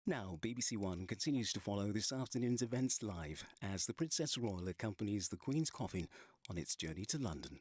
Now, BBC One continues to follow this afternoon's events live as the Princess Royal accompanies the Queen's coffin on its journey to London.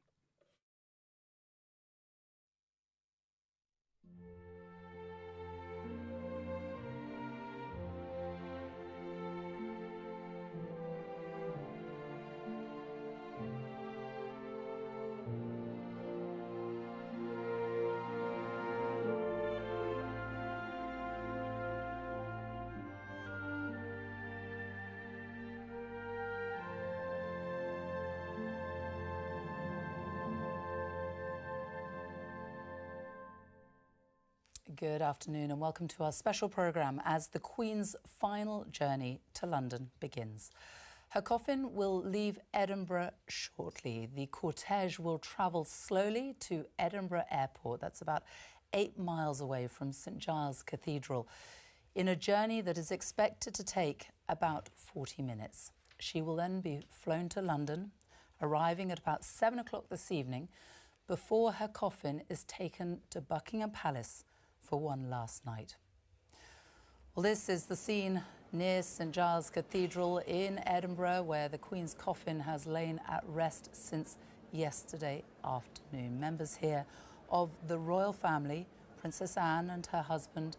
Good afternoon and welcome to our special programme as the Queen's final journey to London begins. Her coffin will leave Edinburgh shortly. The cortege will travel slowly to Edinburgh Airport, that's about 8 miles away from St Giles Cathedral, in a journey that is expected to take about 40 minutes. She will then be flown to London, arriving at about 7 o'clock this evening, before her coffin is taken to Buckingham Palace for one last night. Well, this is the scene near St Giles Cathedral in Edinburgh, where the Queen's coffin has lain at rest since yesterday afternoon. Members here of the royal family, Princess Anne and her husband,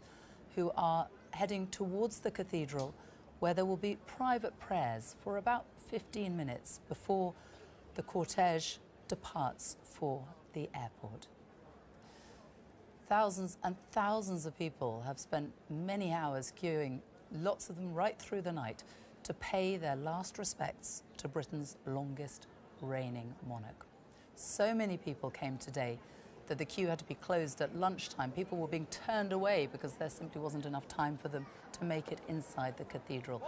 who are heading towards the cathedral, where there will be private prayers for about 15 minutes before the cortege departs for the airport. Thousands and thousands of people have spent many hours queuing, lots of them right through the night, to pay their last respects to Britain's longest reigning monarch. So many people came today that the queue had to be closed at lunchtime. People were being turned away because there simply wasn't enough time for them to make it inside the cathedral.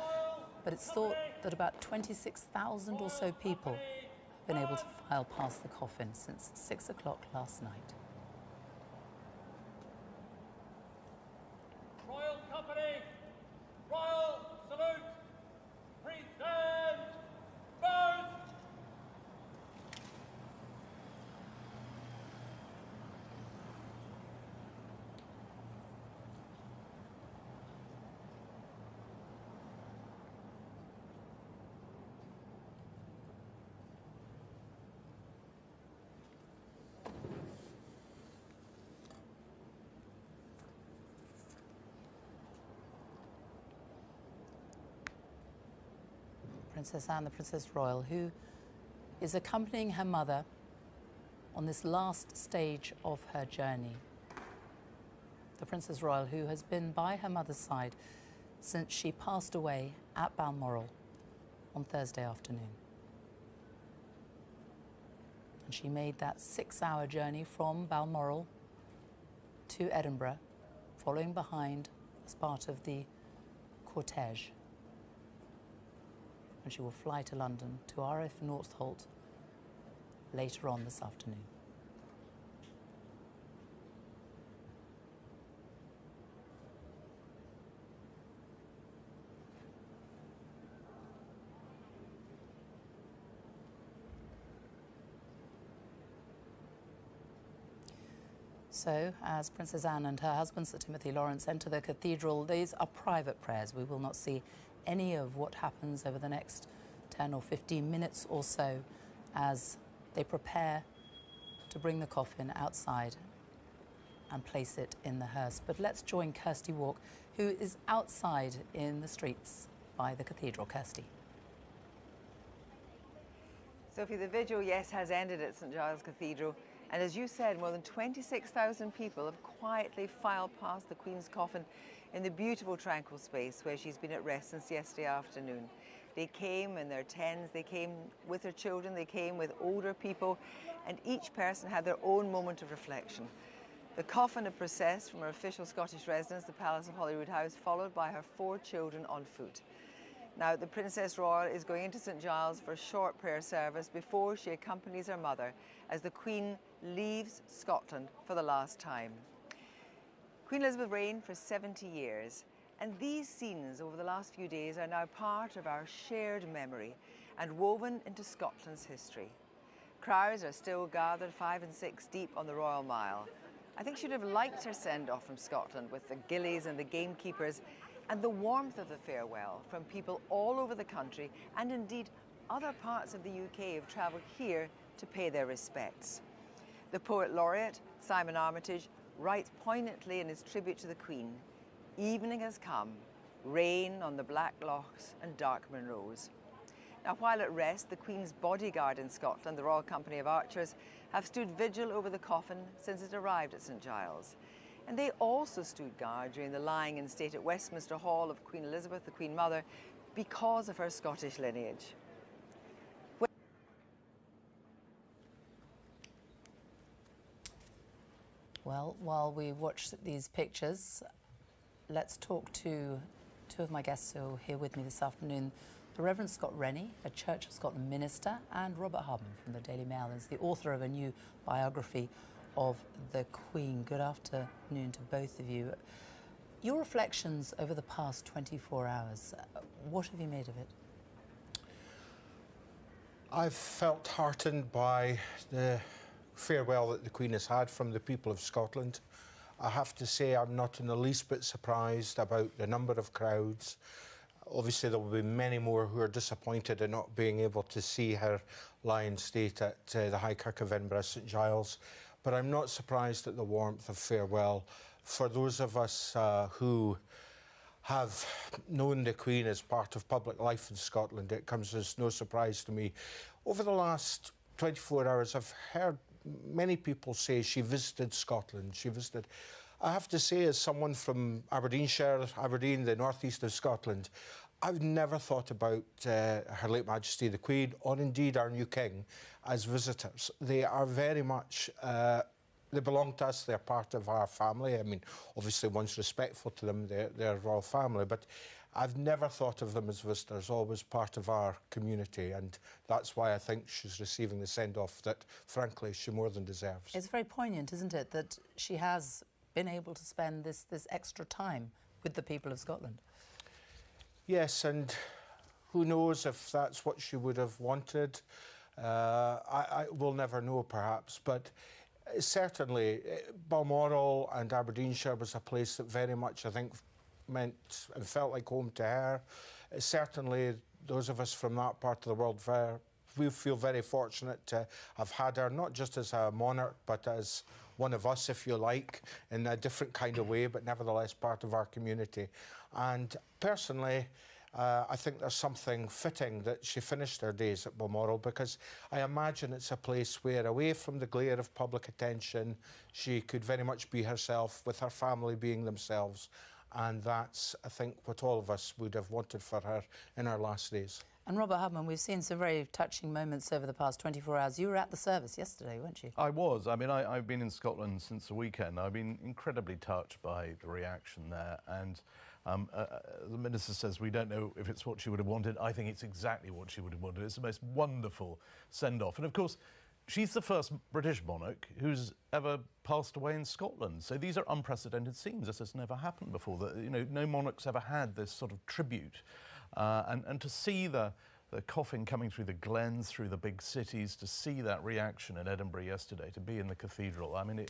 But it's thought that about 26,000 or so people have been able to file past the coffin since 6 o'clock last night. Princess Anne, the Princess Royal, who is accompanying her mother on this last stage of her journey. The Princess Royal, who has been by her mother's side since she passed away at Balmoral on Thursday afternoon. And she made that 6-hour journey from Balmoral to Edinburgh, following behind as part of the cortege. And she will fly to London to RAF Northolt later on this afternoon. So, as Princess Anne and her husband, Sir Timothy Lawrence, enter the cathedral, these are private prayers. We will not see any of what happens over the next 10 or 15 minutes or so as they prepare to bring the coffin outside and place it in the hearse. But let's join Kirsty Walk, who is outside in the streets by the cathedral. Kirsty. Sophie, the vigil, yes, has ended at St Giles Cathedral. And as you said, more than 26,000 people have quietly filed past the Queen's coffin in the beautiful tranquil space where she's been at rest since yesterday afternoon. They came in their tens, they came with their children, they came with older people, and each person had their own moment of reflection. The coffin had processed from her official Scottish residence, the Palace of Holyrood House, followed by her 4 children on foot. Now, the Princess Royal is going into St Giles for a short prayer service before she accompanies her mother as the Queen leaves Scotland for the last time. Queen Elizabeth reigned for 70 years, and these scenes over the last few days are now part of our shared memory and woven into Scotland's history. Crowds are still gathered 5 and 6 deep on the Royal Mile. I think she'd have liked her send-off from Scotland with the gillies and the gamekeepers and the warmth of the farewell from people all over the country, and indeed other parts of the UK, have travelled here to pay their respects. The poet laureate, Simon Armitage, writes poignantly in his tribute to the Queen, "Evening has come, rain on the black lochs and dark Munros." Now, while at rest, the Queen's bodyguard in Scotland, the Royal Company of Archers, have stood vigil over the coffin since it arrived at St Giles. And they also stood guard during the lying in state at Westminster Hall of Queen Elizabeth, the Queen Mother, because of her Scottish lineage. Well, while we watch these pictures, let's talk to two of my guests who are here with me this afternoon. The Reverend Scott Rennie, a Church of Scotland minister, and Robert Harbin from the Daily Mail is the author of a new biography of the Queen. Good afternoon to both of you. Your reflections over the past 24 hours, what have you made of it? I've felt heartened by the farewell that the Queen has had from the people of Scotland. I have to say I'm not in the least bit surprised about the number of crowds. Obviously there will be many more who are disappointed in not being able to see her lie in state at the High Kirk of Edinburgh, St Giles, but I'm not surprised at the warmth of farewell. For those of us who have known the Queen as part of public life in Scotland, it comes as no surprise to me. Over the last 24 hours, I've heard many people say she visited Scotland. I have to say, as someone from Aberdeenshire, Aberdeen, the northeast of Scotland, I've never thought about Her late Majesty the Queen, or indeed our new King, as visitors. They are very much, they belong to us, they're part of our family. I mean, obviously one's respectful to them, they're a royal family, but I've never thought of them as visitors, always part of our community, and that's why I think she's receiving the send-off that, frankly, she more than deserves. It's very poignant, isn't it, that she has been able to spend this extra time with the people of Scotland. Yes, and who knows if that's what she would have wanted. I will never know, perhaps, but certainly Balmoral and Aberdeenshire was a place that very much, I think, meant and felt like home to her. Certainly those of us from that part of the world, we feel very fortunate to have had her, not just as a monarch, but as one of us, if you like, in a different kind of way, but nevertheless part of our community. And personally, I think there's something fitting that she finished her days at Balmoral, because I imagine it's a place where, away from the glare of public attention, she could very much be herself, with her family being themselves. And that's, I think, what all of us would have wanted for her in her last days. And Robert Hubman, we've seen some very touching moments over the past 24 hours. You were at the service yesterday, weren't you? I was. I mean, I've been in Scotland since the weekend. I've been incredibly touched by the reaction there. And the Minister says we don't know if it's what she would have wanted. I think it's exactly what she would have wanted. It's the most wonderful send-off. And of course, she's the first British monarch who's ever passed away in Scotland. So these are unprecedented scenes. This has never happened before. No monarch's ever had this sort of tribute. And to see the coffin coming through the glens, through the big cities, to see that reaction in Edinburgh yesterday, to be in the cathedral, I mean,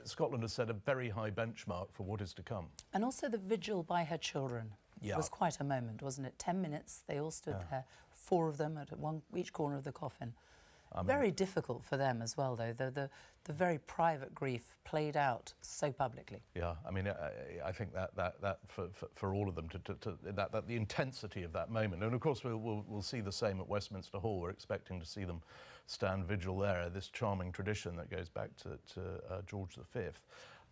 Scotland has set a very high benchmark for what is to come. And also the vigil by her children was quite a moment, wasn't it? 10 minutes, they all stood there, 4 of them at each corner of the coffin. Very difficult for them as well, though. The very private grief played out so publicly. Yeah, I mean, I think that for all of them, that the intensity of that moment, and of course we'll see the same at Westminster Hall. We're expecting to see them stand vigil there. This charming tradition that goes back to George V.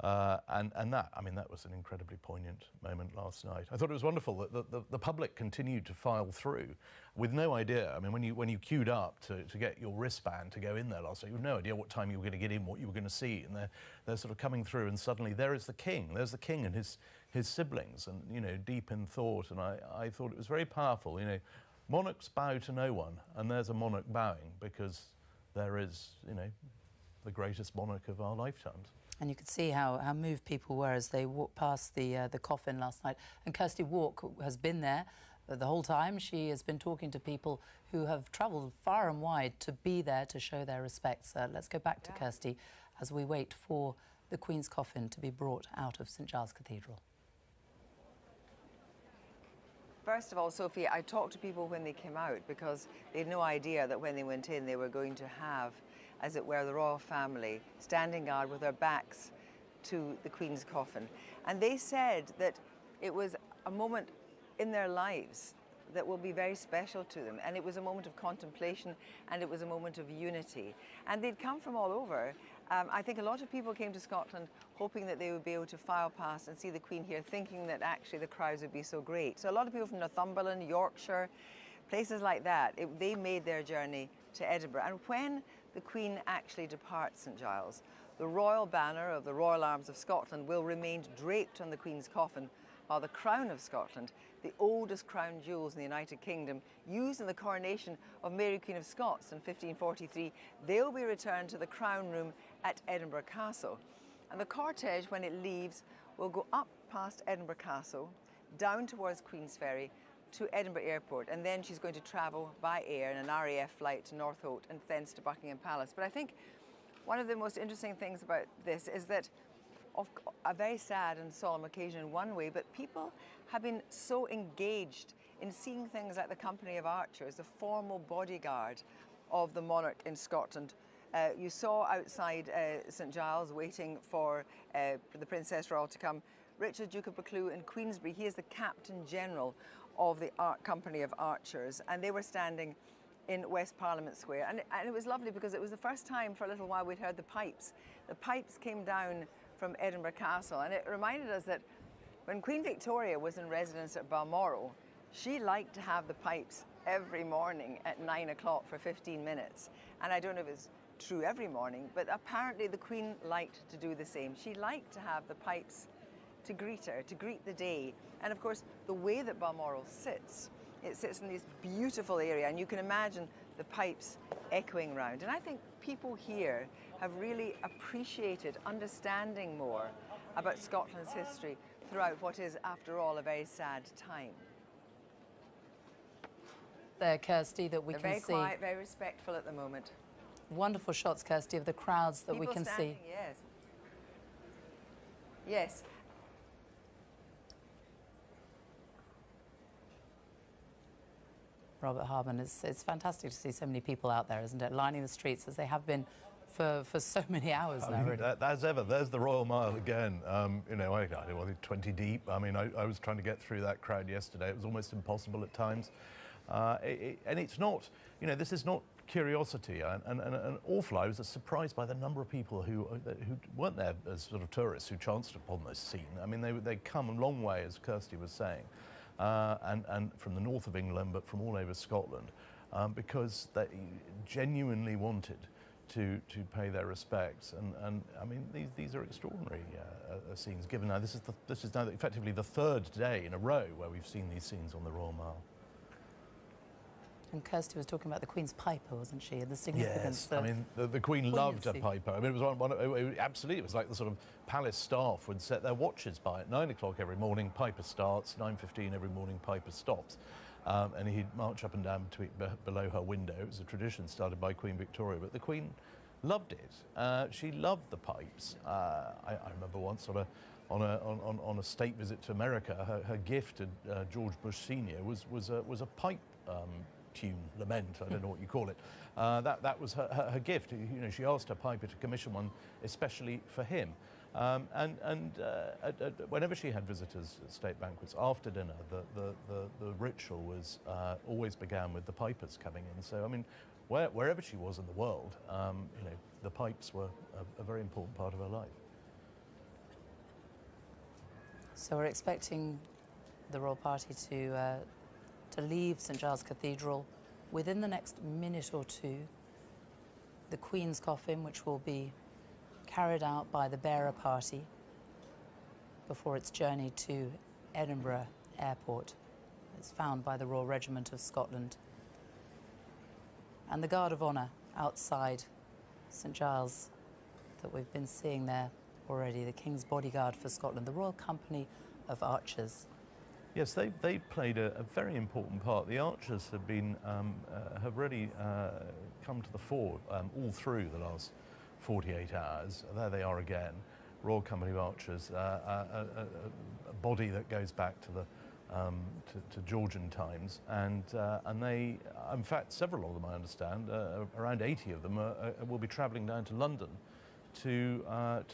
And that, I mean, that was an incredibly poignant moment last night. I thought it was wonderful that the public continued to file through with no idea. I mean, when you queued up to get your wristband to go in there last night, you had no idea what time you were going to get in, what you were going to see, and they're sort of coming through, and suddenly there is the King. There's the King and his siblings, and deep in thought. And I thought it was very powerful. Monarchs bow to no one, and there's a monarch bowing because there is, the greatest monarch of our lifetimes. And you could see how moved people were as they walked past the coffin last night. And Kirsty Walk has been there the whole time. She has been talking to people who have travelled far and wide to be there to show their respects. Let's go back to Kirsty as we wait for the Queen's coffin to be brought out of St Giles Cathedral. First of all, Sophie, I talked to people when they came out because they had no idea that when they went in they were going to have, as it were, the royal family standing guard with their backs to the Queen's coffin. And they said that it was a moment in their lives that will be very special to them. And it was a moment of contemplation and it was a moment of unity. And they'd come from all over. I think a lot of people came to Scotland hoping that they would be able to file past and see the Queen here, thinking that actually the crowds would be so great. So a lot of people from Northumberland, Yorkshire, places like that, they made their journey to Edinburgh. And when the Queen actually departs St Giles, the royal banner of the Royal Arms of Scotland will remain draped on the Queen's coffin, while the crown of Scotland, the oldest crown jewels in the United Kingdom, used in the coronation of Mary Queen of Scots in 1543, they'll be returned to the Crown Room at Edinburgh Castle. And the cortege, when it leaves, will go up past Edinburgh Castle, down towards Queensferry to Edinburgh Airport, and then she's going to travel by air in an RAF flight to Northolt and thence to Buckingham Palace. But I think one of the most interesting things about this is that a very sad and solemn occasion in one way, but people have been so engaged in seeing things like the Company of Archers, the formal bodyguard of the monarch in Scotland. You saw outside St Giles waiting for the Princess Royal to come, Richard, Duke of Buccleuch in Queensberry. He is the Captain General of the Company of Archers, and they were standing in West Parliament Square. And it was lovely because it was the first time for a little while we'd heard the pipes. The pipes came down from Edinburgh Castle, and it reminded us that when Queen Victoria was in residence at Balmoral, she liked to have the pipes every morning at 9 o'clock for 15 minutes. And I don't know if it's true every morning, but apparently the Queen liked to do the same. She liked to have the pipes to greet her, to greet the day. And of course, the way that Balmoral sits, it sits in this beautiful area, and you can imagine the pipes echoing round. And I think people here have really appreciated understanding more about Scotland's history throughout what is, after all, a very sad time. There, Kirsty, that we They're can very see. quiet, very respectful at the moment. Wonderful shots, Kirsty, of the crowds that we People can standing, see. Yes. Yes. Robert Harmon, it's fantastic to see so many people out there, isn't it? Lining the streets as they have been for so many hours now. Really. As ever, there's the Royal Mile again. You know, I don't know, 20 deep. I mean, I was trying to get through that crowd yesterday. It was almost impossible at times. And it's not, you know, this is not curiosity. And an awful, I was surprised by the number of people who weren't there as sort of tourists who chanced upon this scene. I mean, they come a long way, as Kirsty was saying. And from the north of England, but from all over Scotland, because they genuinely wanted to pay their respects. And I mean, these are extraordinary scenes. Given now this is now effectively the third day in a row where we've seen these scenes on the Royal Mile. And Kirsty was talking about the Queen's piper, wasn't she? And the significance. Yes, I mean, the Queen loved a piper. I mean, it was absolutely, it was like the sort of palace staff would set their watches by at 9 o'clock every morning, piper starts, 9:15 every morning, piper stops. And he'd march up and down below her window. It was a tradition started by Queen Victoria, but the Queen loved it. She loved the pipes. I remember once on a state visit to America, her gift to George Bush Senior was a pipe tune, lament, I don't know what you call it. That was her gift. You know, she asked her piper to commission one especially for him. Whenever she had visitors at state banquets after dinner, the ritual was always began with the pipers coming in. So I mean, wherever she was in the world, you know, the pipes were a very important part of her life. So we're expecting the royal party to leave St Giles Cathedral within the next minute or two. The Queen's coffin, which will be carried out by the bearer party before its journey to Edinburgh Airport. It's found by the Royal Regiment of Scotland. And the Guard of Honour outside St Giles that we've been seeing there already, the King's Bodyguard for Scotland, the Royal Company of Archers. Yes, they've played a very important part. The archers have been have really come to the fore all through the last 48 hours. There they are again, Royal Company of Archers, a body that goes back to the to Georgian times, and they, in fact, several of them, I understand, around 80 of them, will be travelling down to London to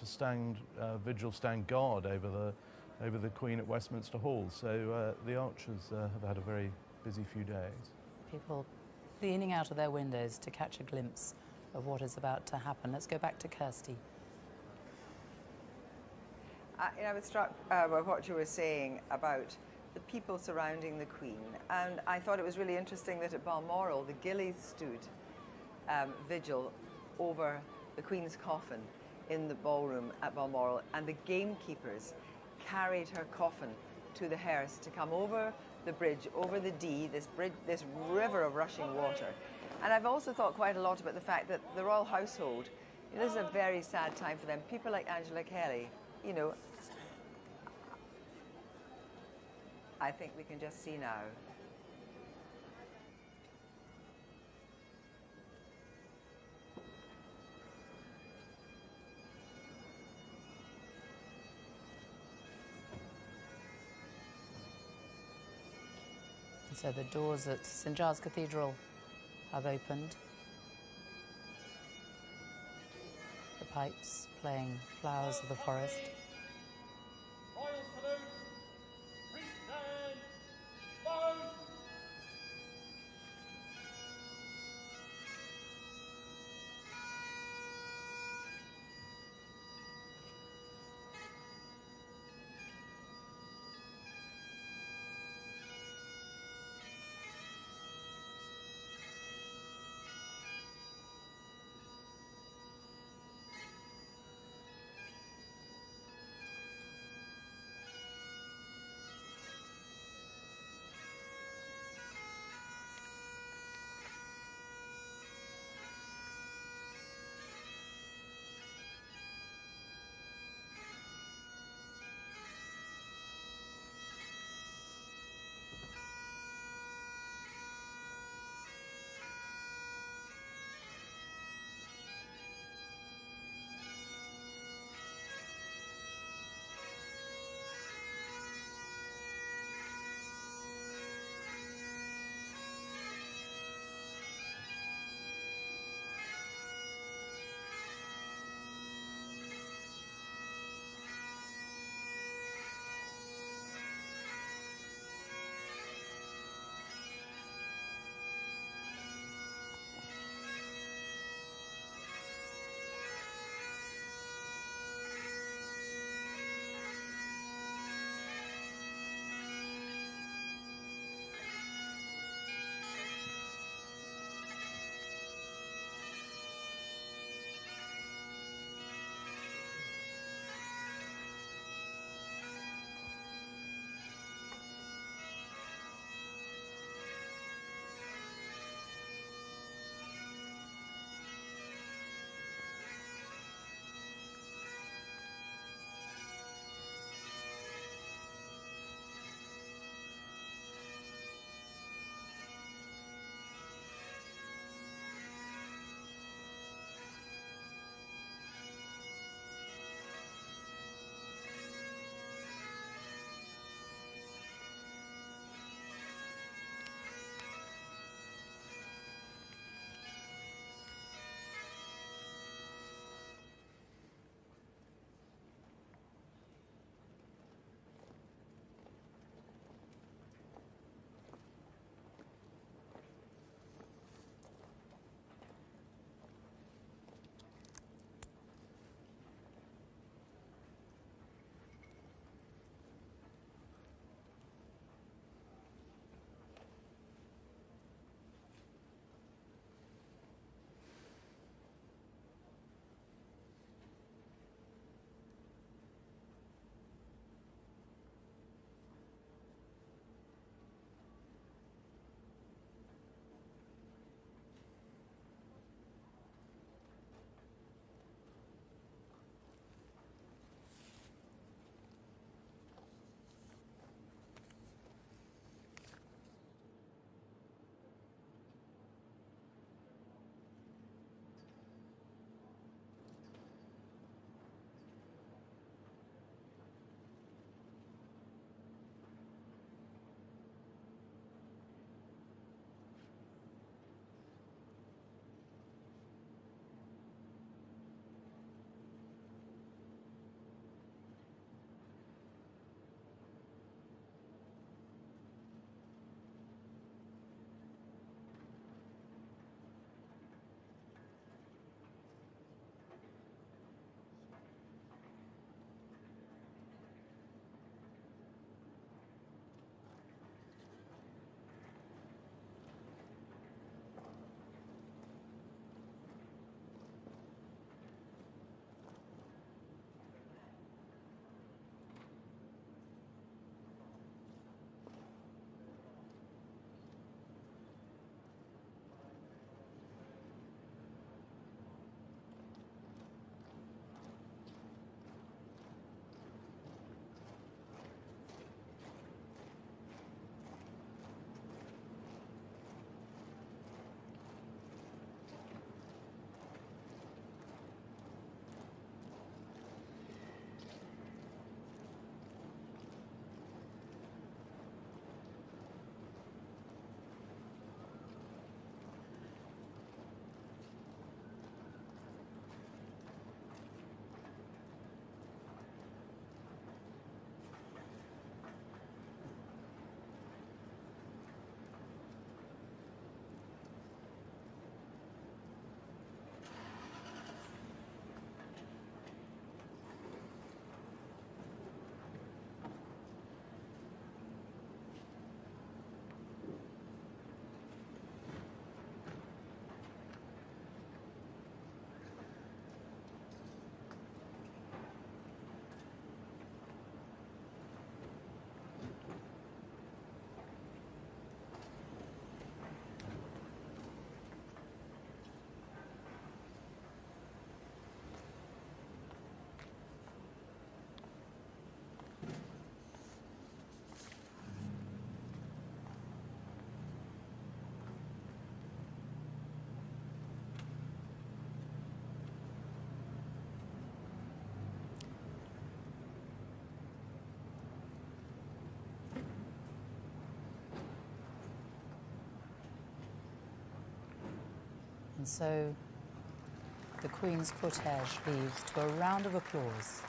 stand vigil, stand guard over the Queen at Westminster Hall. So the archers have had a very busy few days. People leaning out of their windows to catch a glimpse of what is about to happen. Let's go back to Kirsty. I was struck by what you were saying about the people surrounding the Queen, and I thought it was really interesting that at Balmoral the gillies stood vigil over the Queen's coffin in the ballroom at Balmoral, and the gamekeepers carried her coffin to the hearse to come over the bridge, over the Dee, this river of rushing water. And I've also thought quite a lot about the fact that the royal household, this is a very sad time for them. People like Angela Kelly, you know, I think we can just see now. And so the doors at St Giles Cathedral have opened. The pipes playing Flowers of the Forest. And so the Queen's cortege leaves to a round of applause.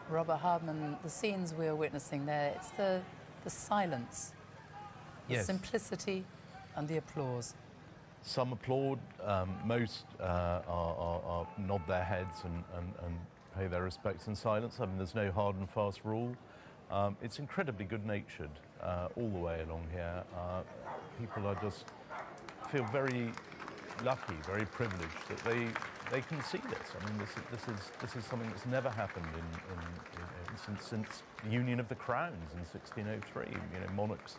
Robert Hardman, the scenes we are witnessing there, it's the silence, the Yes. simplicity and the applause. Some applaud, most are nod their heads and pay their respects in silence. I mean, there's no hard and fast rule. It's incredibly good-natured all the way along here. People are just feel very lucky, very privileged that they can see this. I mean, this is something that's never happened since the Union of the Crowns in 1603. You know, monarchs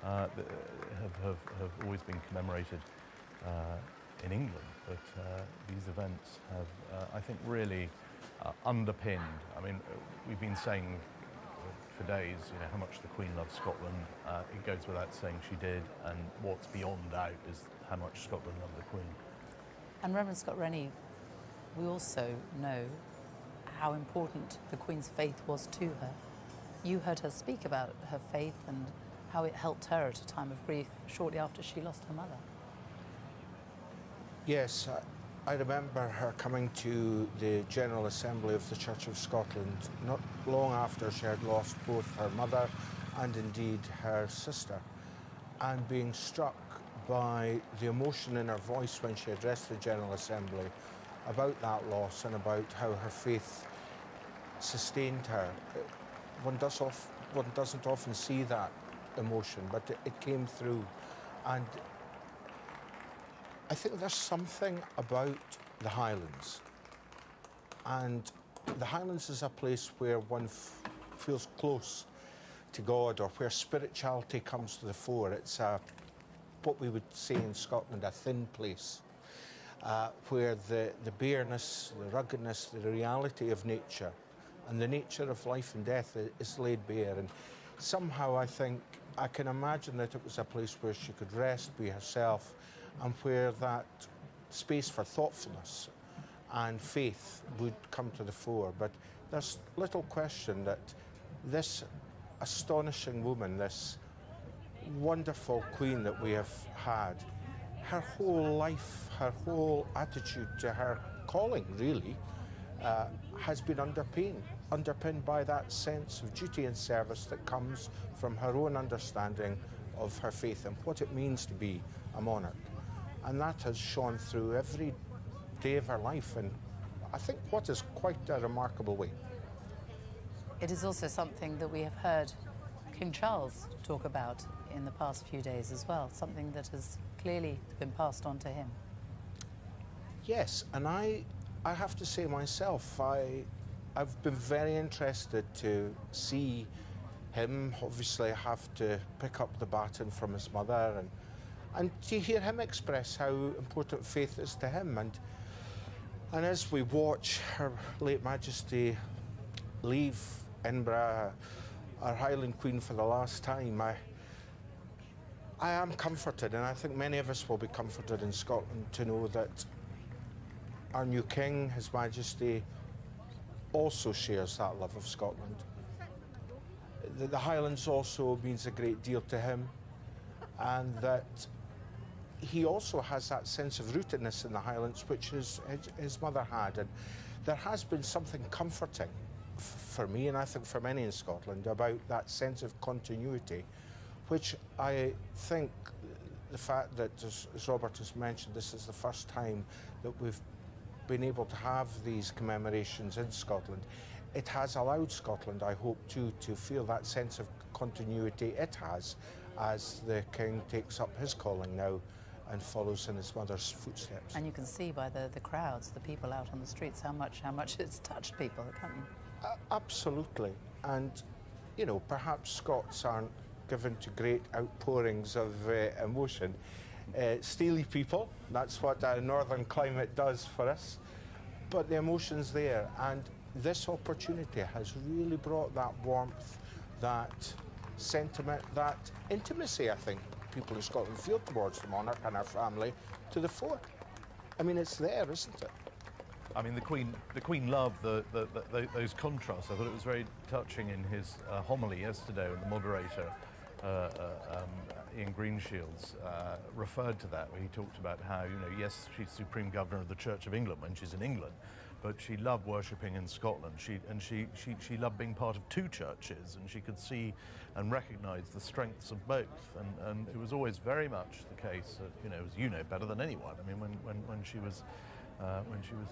have always been commemorated in England, but these events have, I think, really underpinned. I mean, we've been saying for days, you know, how much the Queen loves Scotland. It goes without saying she did, and what's beyond doubt is how much Scotland loved the Queen. And Reverend Scott Rennie, we also know how important the Queen's faith was to her. You heard her speak about her faith and how it helped her at a time of grief shortly after she lost her mother. Yes, I remember her coming to the General Assembly of the Church of Scotland not long after she had lost both her mother and indeed her sister, and being struck by the emotion in her voice when she addressed the General Assembly about that loss and about how her faith sustained her. One doesn't often see that emotion, but it came through. And I think there's something about the Highlands. And the Highlands is a place where one feels close to God, or where spirituality comes to the fore. It's what we would say in Scotland, a thin place, where the bareness, the ruggedness, the reality of nature and the nature of life and death is laid bare. And somehow I can imagine that it was a place where she could rest, be herself, and where that space for thoughtfulness and faith would come to the fore. But there's little question that this astonishing woman, this wonderful Queen that we have had, her whole life, her whole attitude to her calling, really, has been underpinned by that sense of duty and service that comes from her own understanding of her faith and what it means to be a monarch. And that has shone through every day of her life, and I think what is quite a remarkable way. It is also something that we have heard King Charles talk about in the past few days as well, something that has clearly been passed on to him. Yes, and I have to say myself, I've been very interested to see him obviously have to pick up the baton from his mother, and to hear him express how important faith is to him. And as we watch Her late Majesty leave Edinburgh, our Highland Queen, for the last time, I am comforted, and I think many of us will be comforted in Scotland to know that our new King, His Majesty, also shares that love of Scotland. The Highlands also means a great deal to him, and that he also has that sense of rootedness in the Highlands, which his mother had. And there has been something comforting for me, and I think for many in Scotland, about that sense of continuity, which I think the fact that, as Robert has mentioned, this is the first time that we've been able to have these commemorations in Scotland, it has allowed Scotland, I hope too, to feel that sense of continuity it has as the King takes up his calling now and follows in his mother's footsteps. And you can see by the crowds, the people out on the streets, how much it's touched people, can't you? Absolutely. And, you know, perhaps Scots aren't given to great outpourings of emotion. Steely people, that's what a northern climate does for us. But the emotion's there, and this opportunity has really brought that warmth, that sentiment, that intimacy, I think, people in Scotland feel towards the monarch and our family to the fore. I mean, it's there, isn't it? I mean, the Queen loved those contrasts. I thought it was very touching in his homily yesterday when the moderator, Ian Greenshields, referred to that, where he talked about how, you know, yes, she's Supreme Governor of the Church of England when she's in England, but she loved worshipping in Scotland. She loved being part of two churches, and she could see and recognise the strengths of both. And it was always very much the case that, you know, as you know better than anyone. I mean, when she was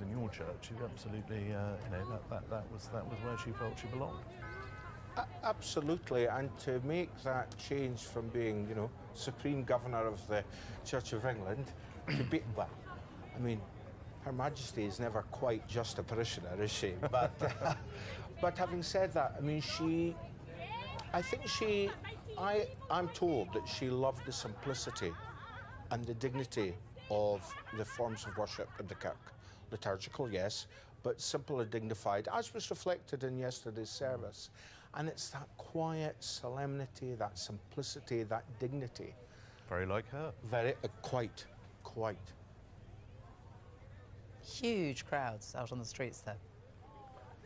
in your church, she absolutely, you know, that was where she felt she belonged. Absolutely, and to make that change from being, you know, Supreme Governor of the Church of England to be, well, I mean, Her Majesty is never quite just a parishioner, is she? But, but having said that, I mean, I'm told that she loved the simplicity and the dignity of the forms of worship in the kirk. Liturgical, yes, but simple and dignified, as was reflected in yesterday's service. And it's that quiet solemnity, that simplicity, that dignity. Very like her. Very, quite. Huge crowds out on the streets there.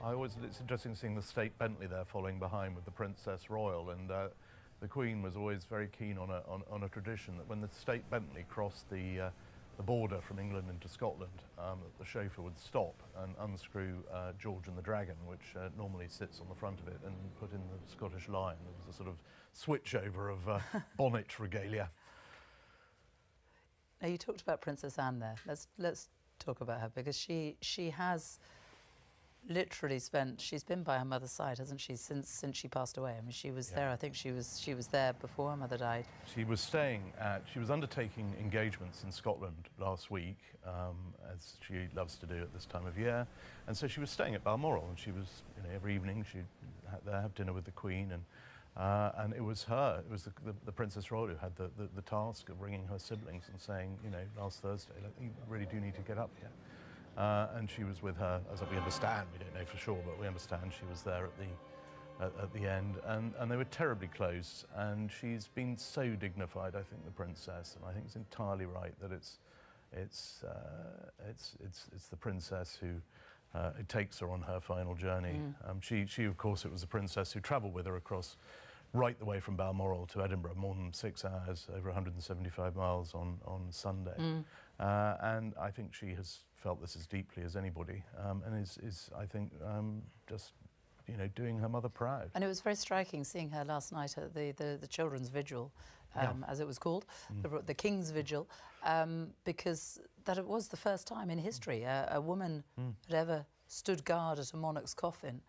It's interesting seeing the State Bentley there following behind with the Princess Royal, and the Queen was always very keen on a tradition that when the State Bentley crossed the border from England into Scotland, the chauffeur would stop and unscrew George and the Dragon, which normally sits on the front of it, and put in the Scottish Lion. There was a sort of switchover of bonnet regalia. Now, you talked about Princess Anne there. Let's talk about her, because she has literally she's been by her mother's side, hasn't she, since she passed away? I mean, she was there. I think she was there before her mother died. She was undertaking engagements in Scotland last week, as she loves to do at this time of year, and so she was staying at Balmoral, and she was, you know, every evening she'd have dinner with the Queen, and it was the Princess Royal who had the task of ringing her siblings and saying, you know, last Thursday, like, you really do need to get up here. And she was with her, as we understand, we don't know for sure, but we understand she was there at the end, and they were terribly close. And she's been so dignified, I think, the Princess, and I think it's entirely right that it's the Princess who it takes her on her final journey. She of course, it was the Princess who travelled with her across right the way from Balmoral to Edinburgh, more than 6 hours, over 175 miles on Sunday. And I think she has felt this as deeply as anybody, and is I think, just, you know, doing her mother proud. And it was very striking seeing her last night at the children's vigil, as it was called, the King's Vigil, because that it was the first time in history a woman had ever stood guard at a monarch's coffin.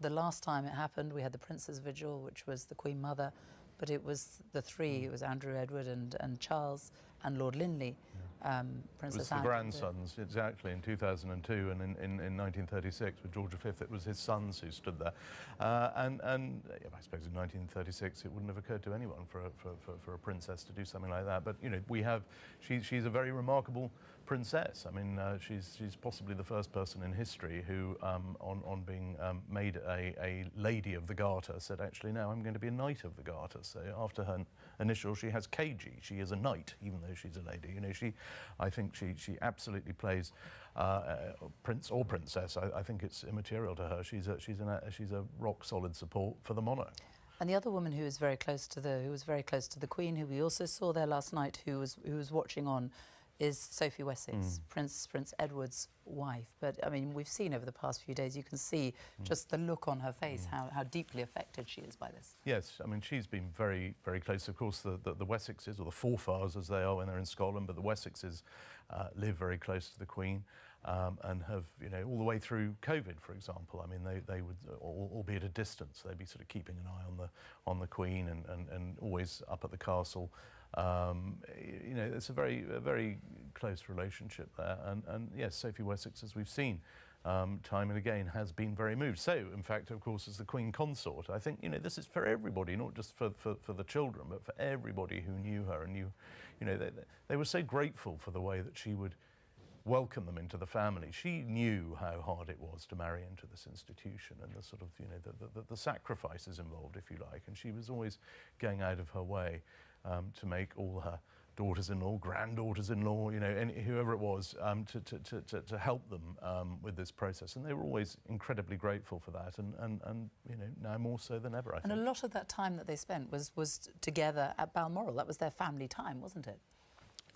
The last time it happened, we had the Prince's Vigil, which was the Queen Mother, but it was the three. It was Andrew, Edward and Charles and Lord Linley. Princess Anne. It was the grandsons, exactly, in 2002, and in 1936 with George V, it was his sons who stood there. And I suppose in 1936 it wouldn't have occurred to anyone for a princess to do something like that. But, you know, she's a very remarkable princess. I mean, she's possibly the first person in history who, on being made a Lady of the Garter, said, actually, no, I'm going to be a Knight of the Garter. So after her initial, she has KG. She is a knight, even though she's a lady. You know, I think she absolutely plays prince or princess. I think it's immaterial to her. She's a rock solid support for the monarch. And the other woman who was very close to the Queen, who we also saw there last night, who was watching on, is Sophie Wessex, Prince Edward's wife. But I mean, we've seen over the past few days, you can see just the look on her face, how deeply affected she is by this. Yes, I mean, she's been very, very close. Of course, the Wessexes, or the Forfars as they are when they're in Scotland, but the Wessexes live very close to the Queen. and have, you know, all the way through COVID, for example. I mean, they would, albeit at a distance, they'd be sort of keeping an eye on the Queen and always up at the castle. You know, it's a very close relationship there. And yes, Sophie Wessex, as we've seen, time and again, has been very moved. So, in fact, of course, as the Queen Consort, I think, you know, this is for everybody, not just for the children, but for everybody who knew her and knew, you know, they were so grateful for the way that she would welcome them into the family. She knew how hard it was to marry into this institution and the sort of, you know, the sacrifices involved, if you like, and she was always going out of her way to make all her daughters-in-law, granddaughters-in-law, you know, whoever it was, to help them with this process. And they were always incredibly grateful for that, and you know, now more so than ever, I think. And a lot of that time that they spent was together at Balmoral. That was their family time, wasn't it?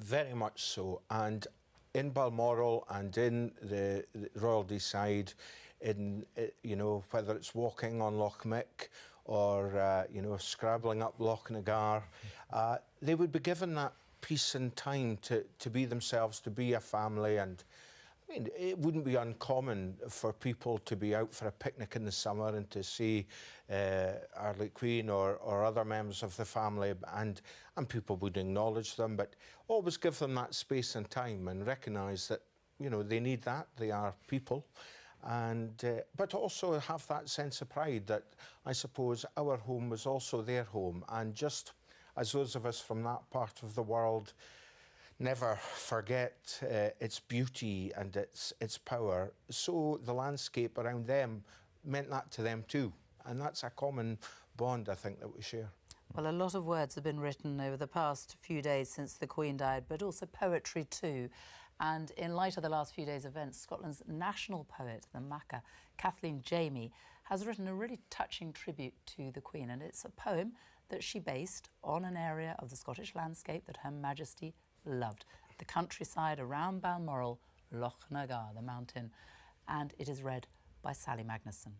Very much so. And in Balmoral and in the Royal Deeside, in, you know, whether it's walking on Loch Mick or, you know, scrabbling up Loch Nagar, they would be given that peace and time to be themselves, to be a family. And I mean, it wouldn't be uncommon for people to be out for a picnic in the summer and to see our late Queen or other members of the family, and people would acknowledge them, but always give them that space and time and recognise that, you know, they need that, they are people. And but also have that sense of pride that I suppose our home was also their home, and just as those of us from that part of the world never forget its beauty and its power, so the landscape around them meant that to them too, and that's a common bond, I think, that we share. Well, a lot of words have been written over the past few days since the Queen died, but also poetry too. And in light of the last few days' events, Scotland's national poet, the Maca, Kathleen Jamie, has written a really touching tribute to the Queen. And it's a poem that she based on an area of the Scottish landscape that Her Majesty loved. The countryside around Balmoral, Loch Nagar, the mountain. And it is read by Sally Magnuson.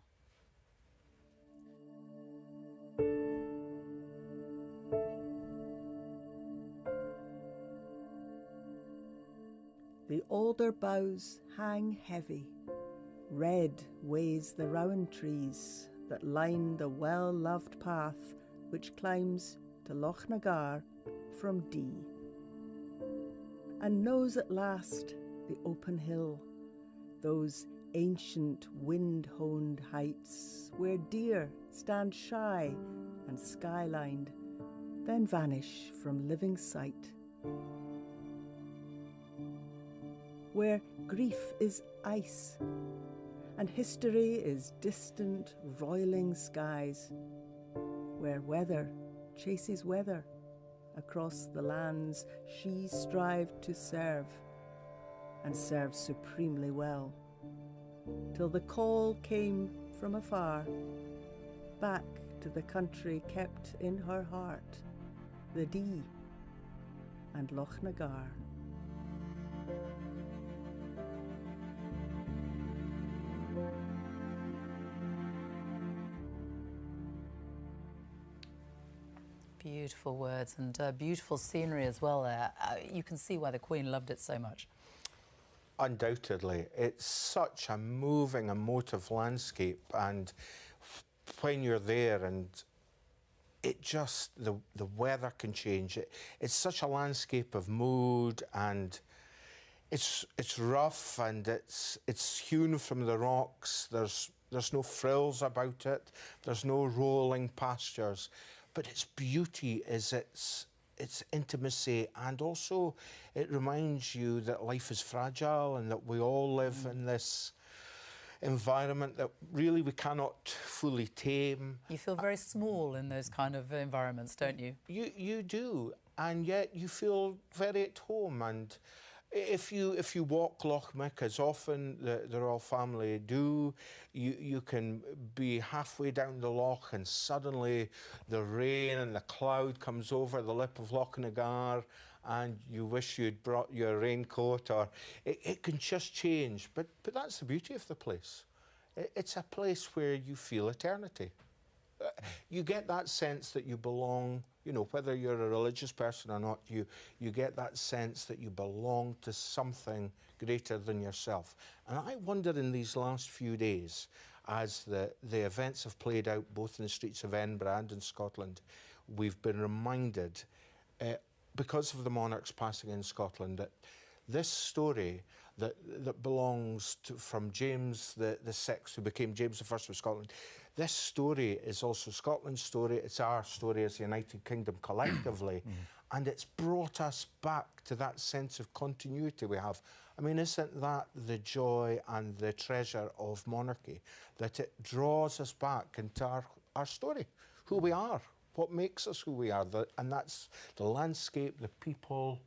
The alder boughs hang heavy, red weighs the rowan trees that line the well-loved path which climbs to Loch Nagar from Dee, and knows at last the open hill, those ancient wind-honed heights where deer stand shy and skylined, then vanish from living sight, where grief is ice and history is distant roiling skies, where weather chases weather across the lands she strived to serve, and served supremely well, till the call came from afar, back to the country kept in her heart, the Dee and Loch Nagar. Beautiful words and beautiful scenery as well there. You can see why the Queen loved it so much. Undoubtedly. It's such a moving, emotive landscape, and when you're there and it just, the weather can change. It's such a landscape of mood, and it's rough and it's hewn from the rocks. There's no frills about it. There's no rolling pastures. But its beauty is its intimacy, and also it reminds you that life is fragile and that we all live in this environment that really we cannot fully tame. You feel very small in those kind of environments, don't you? You do, and yet you feel very at home. And if you walk Loch Mick, as often the royal family do, you can be halfway down the loch and suddenly the rain and the cloud comes over the lip of Loch Nagar, and you wish you'd brought your raincoat, or it can just change. But that's the beauty of the place. It's a place where you feel eternity. You get that sense that you belong, you know, whether you're a religious person or not, you get that sense that you belong to something greater than yourself. And I wonder in these last few days, as the events have played out both in the streets of Edinburgh and in Scotland, we've been reminded, because of the monarch's passing in Scotland, that this story that belongs to, from James the Sixth, who became James the First of Scotland, this story is also Scotland's story. It's our story as the United Kingdom collectively, and it's brought us back to that sense of continuity we have. I mean, isn't that the joy and the treasure of monarchy, that it draws us back into our story, who we are, what makes us who we are, and that's the landscape, the people,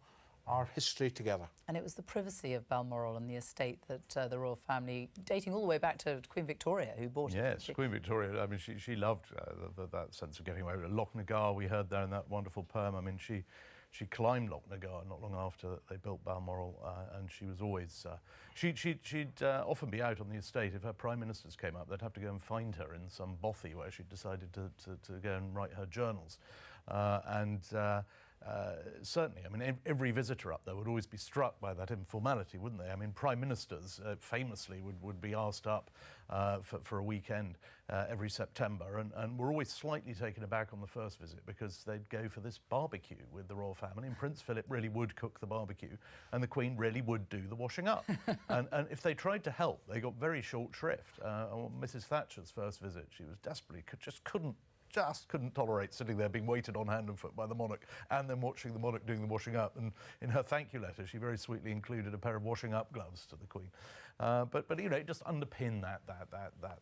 our history together. And it was the privacy of Balmoral and the estate that the royal family, dating all the way back to Queen Victoria, who bought it. Yes, Queen Victoria, I mean, she loved that sense of getting away with it. Lochnagar, we heard there in that wonderful poem. I mean, she climbed Lochnagar not long after they built Balmoral, and she was always... she'd often be out on the estate. If her prime ministers came up, they'd have to go and find her in some bothy where she'd decided to go and write her journals. Certainly, I mean, every visitor up there would always be struck by that informality, wouldn't they? I mean, prime ministers famously would be asked up for a weekend every September, and were always slightly taken aback on the first visit because they'd go for this barbecue with the royal family, and Prince Philip really would cook the barbecue, and the Queen really would do the washing up. and if they tried to help, they got very short shrift. On Mrs. Thatcher's first visit, she was desperately, just couldn't tolerate sitting there being waited on hand and foot by the monarch and then watching the monarch doing the washing up. And in her thank you letter, she very sweetly included a pair of washing up gloves to the Queen. But you know, it just underpinned that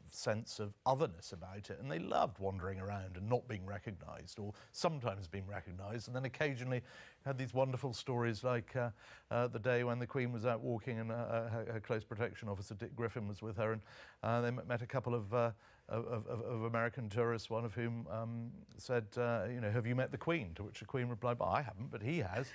sense of otherness about it. And they loved wandering around and not being recognised, or sometimes being recognised. And then occasionally had these wonderful stories like the day when the Queen was out walking and her close protection officer, Dick Griffin, was with her. And they met a couple of American tourists, one of whom said, you know, have you met the Queen? To which the Queen replied, well, I haven't, but he has.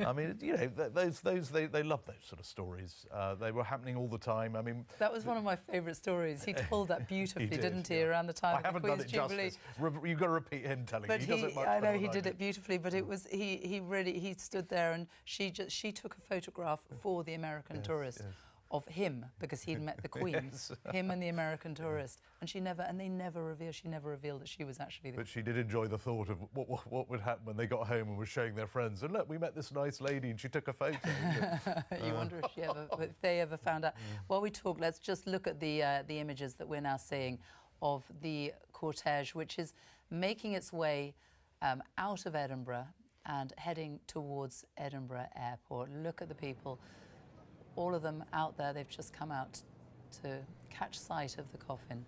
I mean, you know, they love those sort of stories. They were happening all the time. I mean, that was one of my favourite stories. He told that beautifully, didn't he, around the time of the Queen's Jubilee? You've got to repeat him telling but he does it much I know better he than did I it beautifully, but it was he stood there and she took a photograph for the American tourist. Yes. Of him, because he'd met the Queen, Yes. him and the American tourist, and she never revealed that she was actually the But she did enjoy the thought of what would happen when they got home and were showing their friends. And look, we met this nice lady and she took a photo. You wonder if they ever found out. While we talk, let's just look at the images that we're now seeing of the cortege, which is making its way out of Edinburgh and heading towards Edinburgh Airport. Look at the people. All of them out there, they've just come out to catch sight of the coffin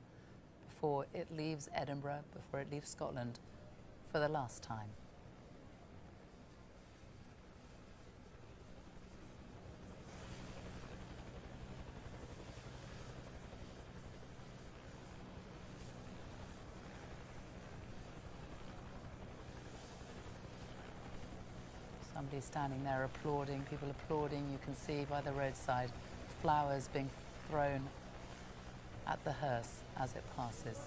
before it leaves Edinburgh, before it leaves Scotland for the last time. Somebody standing there applauding, people applauding. You can see by the roadside flowers being thrown at the hearse as it passes.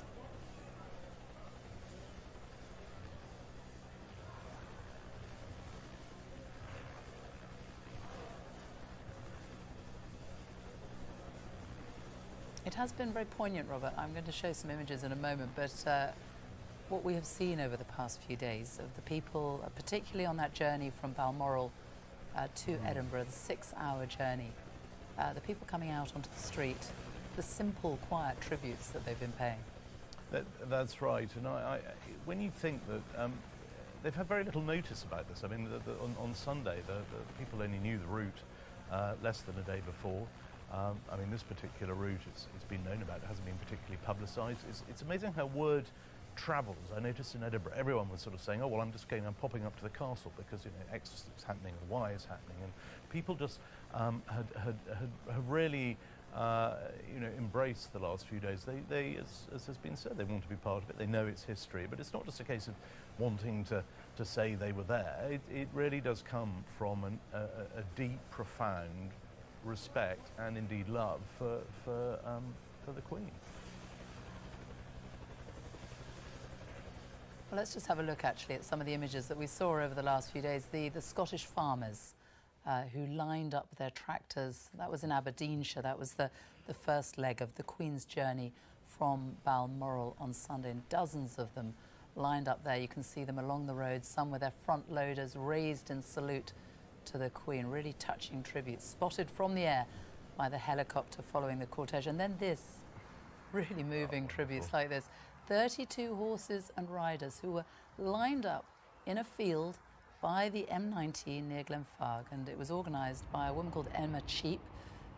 It has been very poignant, Robert. I'm going to show some images in a moment, but what we have seen over the past few days of the people, particularly on that journey from Balmoral to Edinburgh, the 6-hour journey, the people coming out onto the street, the simple, quiet tributes that they've been paying. That's right. And when you think that they've had very little notice about this. I mean, on Sunday, the people only knew the route less than a day before. I mean, this particular route, it's been known about. It hasn't been particularly publicised. It's amazing how word travels. I noticed in Edinburgh, everyone was sort of saying, oh, well, I'm popping up to the castle because, you know, X is happening or Y is happening. And people just have really, you know, embraced the last few days. They as has been said, they want to be part of it. They know its history, but it's not just a case of wanting to say they were there. It really does come from a deep, profound respect and indeed love for the Queen. Well, let's just have a look actually at some of the images that we saw over the last few days. The Scottish farmers who lined up their tractors. That was in Aberdeenshire. That was the first leg of the Queen's journey from Balmoral on Sunday, and dozens of them lined up there. You can see them along the road, some with their front loaders raised in salute to the Queen. Really touching tribute, spotted from the air by the helicopter following the cortege. And then this, really moving tributes like this. 32 horses and riders who were lined up in a field by the M19 near Glenfarg, and it was organised by a woman called Emma Cheap.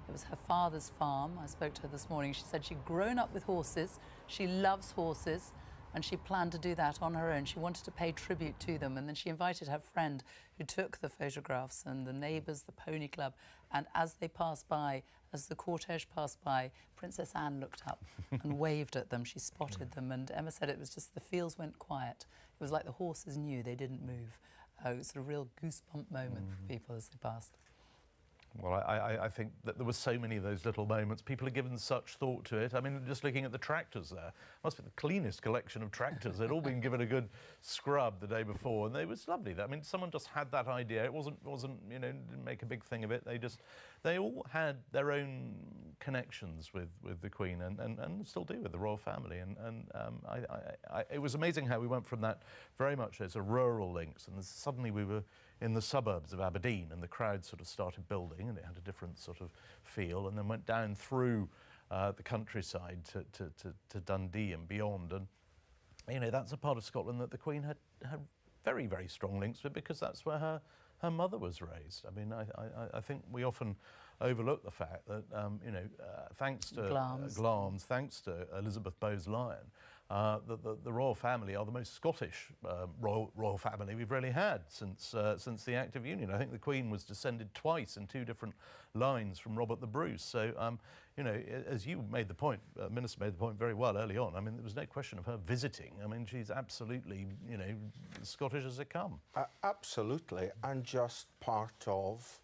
It was her father's farm. I spoke to her this morning. She said she'd grown up with horses. She loves horses, and she planned to do that on her own. She wanted to pay tribute to them, and then she invited her friend who took the photographs and the neighbours, the pony club, and as they passed by, as the cortege passed by, Princess Anne looked up and waved at them. She spotted them, and Emma said it was just the fields went quiet. It was like the horses knew they didn't move. It was a real goosebump moment for people as they passed. Well, I think that there were so many of those little moments. People have given such thought to it. I mean, just looking at the tractors there, must be the cleanest collection of tractors. They'd all been given a good scrub the day before, and it was lovely. I mean, someone just had that idea. It wasn't you know, didn't make a big thing of it. They all had their own connections with the Queen and still do with the royal family. It was amazing how we went from that very much as a rural links, and suddenly we were in the suburbs of Aberdeen, and the crowd sort of started building, and it had a different sort of feel, and then went down through the countryside to Dundee and beyond. And you know, that's a part of Scotland that the Queen had very, very strong links with, because that's where her mother was raised. I mean, I think we often overlook the fact that, you know, thanks to Glamis, thanks to Elizabeth Bowes Lyon, the royal family are the most Scottish royal family we've really had since the Act of Union. I think the Queen was descended twice in two different lines from Robert the Bruce. So, you know, as you made the point, Minister made the point very well early on. I mean, there was no question of her visiting. I mean, she's absolutely, you know, Scottish as they come. Absolutely, and just part of,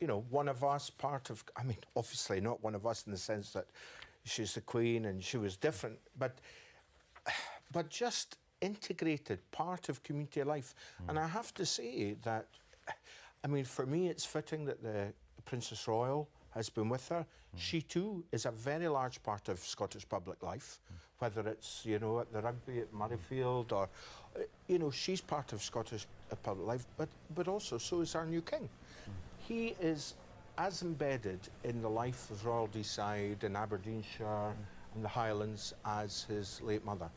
you know, one of us, part of, I mean, obviously not one of us in the sense that she's the Queen and she was different, but just integrated, part of community life. And I have to say that, I mean, for me, it's fitting that the Princess Royal has been with her. She too is a very large part of Scottish public life, whether it's, you know, at the rugby at Murrayfield or, you know, she's part of Scottish public life, but also so is our new king. He is as embedded in the life of Royal Deeside in Aberdeenshire and the Highlands as his late mother.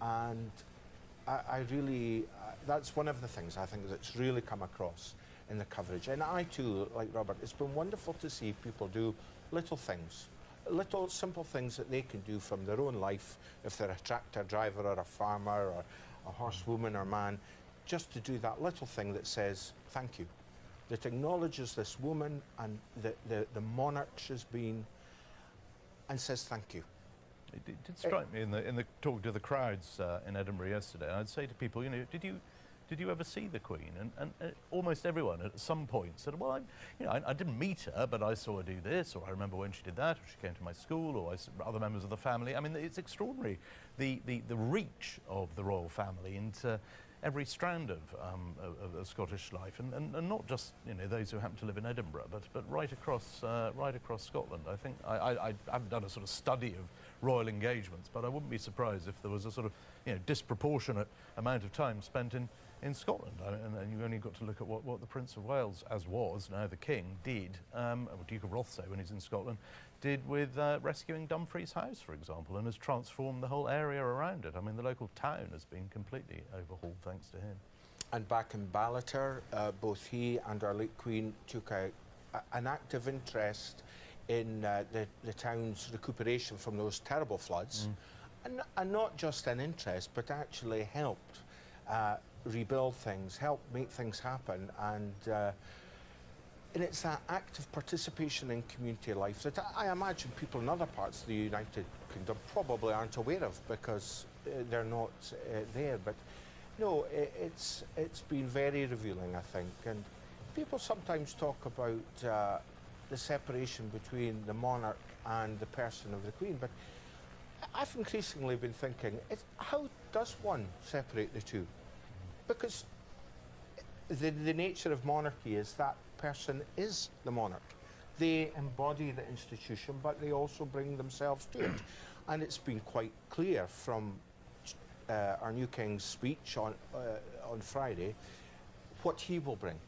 And I really, that's one of the things I think that's really come across in the coverage. And I too, like Robert, it's been wonderful to see people do little things, little simple things that they can do from their own life, if they're a tractor driver or a farmer or a horsewoman or man, just to do that little thing that says thank you, that acknowledges this woman and the monarch she's been, and says thank you. It did strike me in the talk to the crowds in Edinburgh yesterday. I'd say to people, you know, did you ever see the Queen? And almost everyone at some point said, well, I didn't meet her, but I saw her do this, or I remember when she did that, or she came to my school, or other members of the family. I mean, it's extraordinary, the reach of the royal family into every strand of Scottish life, and not just, you know, those who happen to live in Edinburgh, but right across Scotland. I think I haven't done a sort of study of royal engagements, but I wouldn't be surprised if there was a sort of, you know, disproportionate amount of time spent in Scotland. And you only got to look at what the Prince of Wales, as was now the King, did, or Duke of Rothesay when he's in Scotland, did with rescuing Dumfries House, for example, and has transformed the whole area around it. I mean, the local town has been completely overhauled thanks to him. And back in Ballater, both he and our late Queen took an active interest in the town's recuperation from those terrible floods, and not just an interest, but actually helped rebuild things, helped make things happen, and it's that active participation in community life that I imagine people in other parts of the United Kingdom probably aren't aware of, because they're not there. But no, it's been very revealing, I think. And people sometimes talk about the separation between the monarch and the person of the Queen, but I've increasingly been thinking, how does one separate the two? Because the nature of monarchy is that person is the monarch. They embody the institution, but they also bring themselves to it. And it's been quite clear from our new king's speech on Friday what he will bring.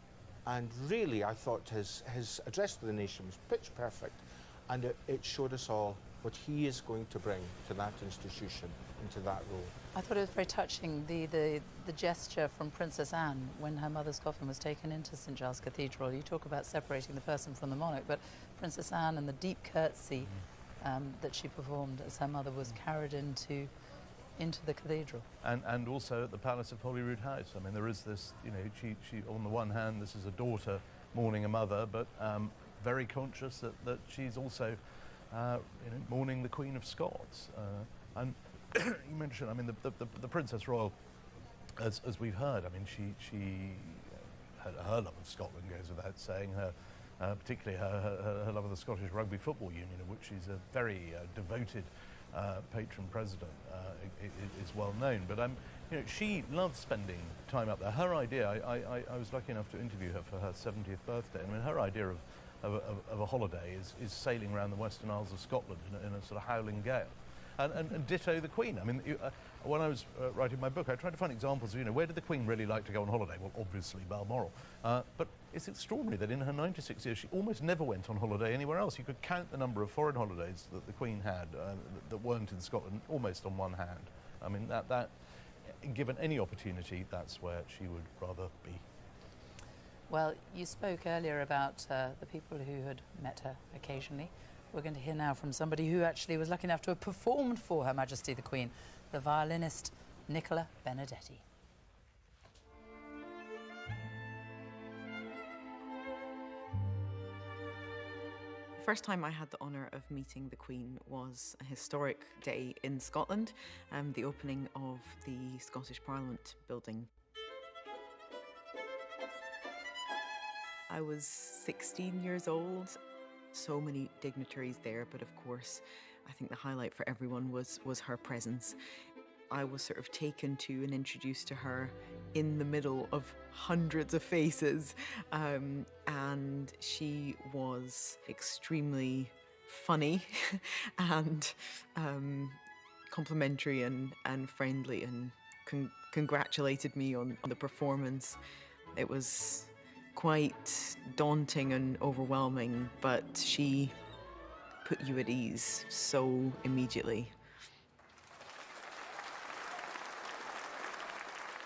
And really, I thought his address to the nation was pitch perfect, and it showed us all what he is going to bring to that institution and to that role. I thought it was very touching, the gesture from Princess Anne when her mother's coffin was taken into St Giles Cathedral. You talk about separating the person from the monarch, but Princess Anne and the deep curtsy that she performed as her mother was carried into the cathedral. And also at the Palace of Holyrood House. I mean, there is this, you know, she on the one hand, this is a daughter mourning a mother, but very conscious that she's also you know, mourning the Queen of Scots. And you mentioned, I mean, the Princess Royal, as we've heard, I mean, she her love of Scotland goes without saying. Particularly her love of the Scottish Rugby Football Union, of which she's a very devoted patron president, is well known. But you know, she loves spending time up there. Her idea, I was lucky enough to interview her for her 70th birthday. I mean, her idea of a holiday is sailing around the Western Isles of Scotland in a sort of howling gale. And ditto the Queen. I mean, when I was writing my book, I tried to find examples of, you know, where did the Queen really like to go on holiday? Well, obviously Balmoral. But it's extraordinary that in her 96 years, she almost never went on holiday anywhere else. You could count the number of foreign holidays that the Queen had that weren't in Scotland almost on one hand. I mean, that given any opportunity, that's where she would rather be. Well, you spoke earlier about the people who had met her occasionally. We're going to hear now from somebody who actually was lucky enough to have performed for Her Majesty the Queen, the violinist Nicola Benedetti. The first time I had the honour of meeting the Queen was a historic day in Scotland, the opening of the Scottish Parliament building. I was 16 years old. So many dignitaries there, but of course, I think the highlight for everyone was her presence. I was sort of taken to and introduced to her in the middle of hundreds of faces, and she was extremely funny and complimentary and friendly, and congratulated me on the performance. It was quite daunting and overwhelming, but she put you at ease so immediately.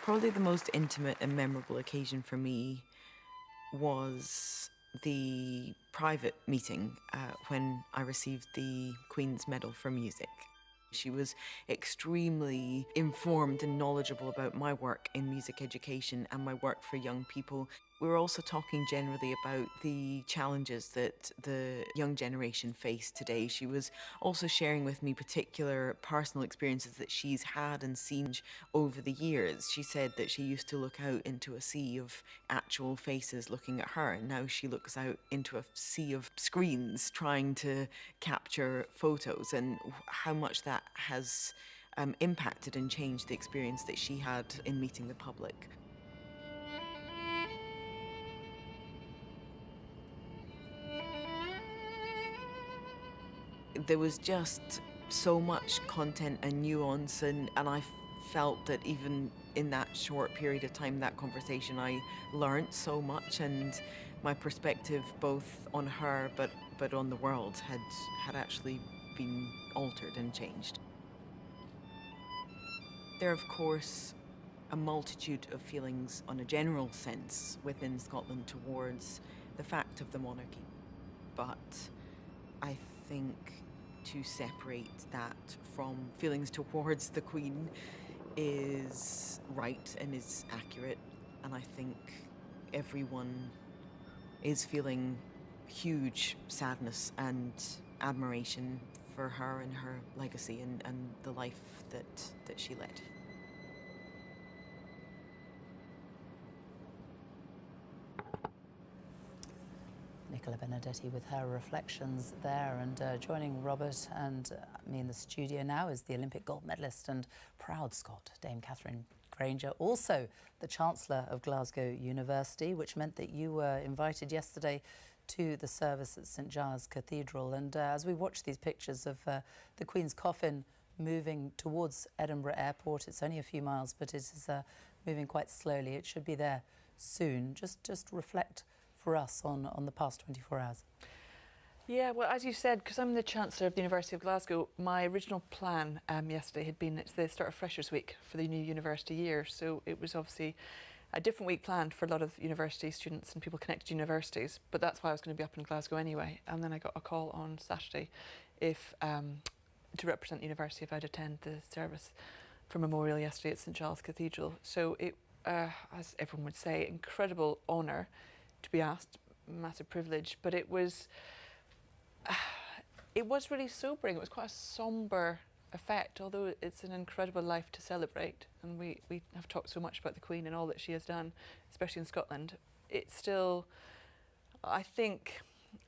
Probably the most intimate and memorable occasion for me was the private meeting when I received the Queen's Medal for Music. She was extremely informed and knowledgeable about my work in music education and my work for young people. We were also talking generally about the challenges that the young generation face today. She was also sharing with me particular personal experiences that she's had and seen over the years. She said that she used to look out into a sea of actual faces looking at her, and now she looks out into a sea of screens trying to capture photos, and how much that has impacted and changed the experience that she had in meeting the public. There was just so much content and nuance, and I felt that even in that short period of time, that conversation, I learnt so much, and my perspective both on her but on the world had actually been altered and changed. There are, of course, a multitude of feelings on a general sense within Scotland towards the fact of the monarchy, but I think to separate that from feelings towards the Queen is right and is accurate, and I think everyone is feeling huge sadness and admiration for her and her legacy and the life that she led. Nicola Benedetti with her reflections there. And joining Robert and me in the studio now is the Olympic gold medalist and proud Scot, Dame Catherine Granger, also the Chancellor of Glasgow University, which meant that you were invited yesterday to the service at St Giles Cathedral. And as we watch these pictures of the Queen's coffin moving towards Edinburgh Airport, it's only a few miles, but it is moving quite slowly. It should be there soon. Just reflect for us on the past 24 hours. Yeah, well, as you said, because I'm the Chancellor of the University of Glasgow, my original plan yesterday had been it's the start of Freshers' Week for the new university year. So it was obviously a different week planned for a lot of university students and people connected to universities, but that's why I was going to be up in Glasgow anyway. And then I got a call on Saturday if to represent the university if I'd attend the service for memorial yesterday at St Giles Cathedral. So it, as everyone would say, incredible honour to be asked, massive privilege, but it was really sobering. It was quite a sombre effect, although it's an incredible life to celebrate, and we have talked so much about the Queen and all that she has done, especially in Scotland. It's still, I think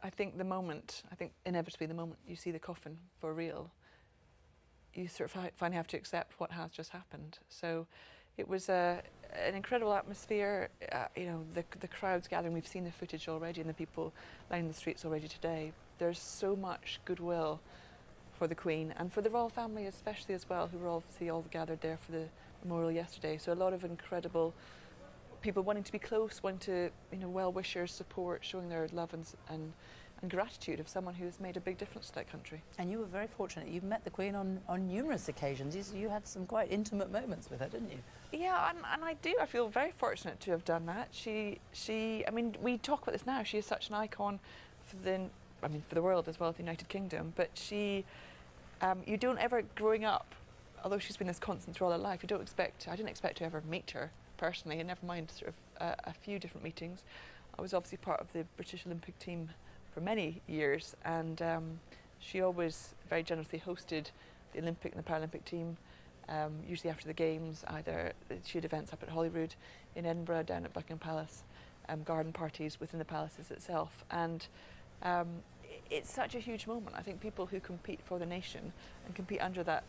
inevitably the moment you see the coffin for real, you sort of finally have to accept what has just happened. So it was an incredible atmosphere, you know, the crowds gathering. We've seen the footage already and the people lining the streets already today. There's so much goodwill for the Queen and for the royal family especially as well, who were obviously all gathered there for the memorial yesterday. So a lot of incredible people wanting to be close, wanting to, you know, well-wishers, support, showing their love and gratitude of someone who has made a big difference to that country. And you were very fortunate. You've met the Queen on numerous occasions. You had some quite intimate moments with her, didn't you? Yeah, and I do. I feel very fortunate to have done that. She. I mean, we talk about this now. She is such an icon for the world as well, the United Kingdom. But she, you don't ever, growing up, although she's been this constant through all her life, I didn't expect to ever meet her personally, and never mind sort of a few different meetings. I was obviously part of the British Olympic team for many years, and she always very generously hosted the Olympic and the Paralympic team, usually after the games. Either she had events up at Holyrood, in Edinburgh, down at Buckingham Palace, garden parties within the palaces itself, and it's such a huge moment. I think people who compete for the nation and compete under that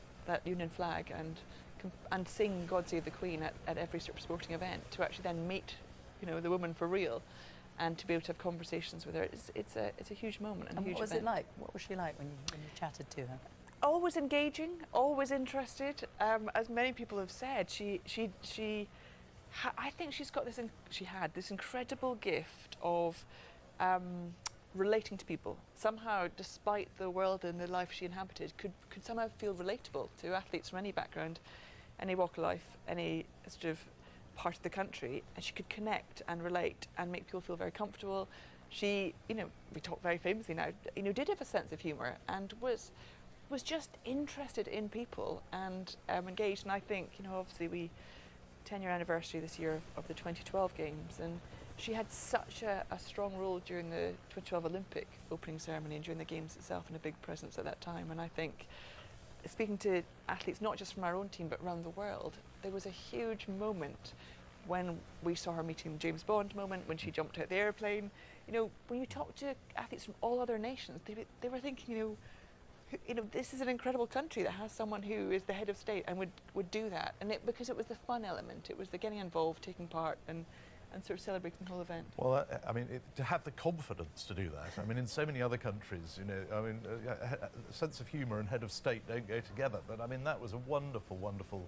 Union flag and sing God Save the Queen at every sort of sporting event, to actually then meet, you know, the woman for real, and to be able to have conversations with her, it's a huge moment and a huge event. What was it like? What was she like when you chatted to her? Always engaging, always interested. As many people have said, I think she had this incredible gift of relating to people. Somehow, despite the world and the life she inhabited, could somehow feel relatable to athletes from any background, any walk of life, any sort of part of the country, and she could connect and relate and make people feel very comfortable. She, you know, we talk very famously now, you know, did have a sense of humour and was just interested in people and engaged. And I think, you know, obviously 10-year anniversary this year of the 2012 games, and she had such a strong role during the 2012 Olympic opening ceremony and during the games itself, and a big presence at that time. And I think, speaking to athletes not just from our own team but around the world, there was a huge moment when we saw her meeting the James Bond moment, when she jumped out the airplane. You know, when you talk to athletes from all other nations, they were thinking, you know, this is an incredible country that has someone who is the head of state and would do that. And because it was the fun element, it was the getting involved, taking part, and sort of celebrating the whole event. Well, I mean, to have the confidence to do that. I mean, in so many other countries, you know, I mean, sense of humour and head of state don't go together. But I mean, that was a wonderful, wonderful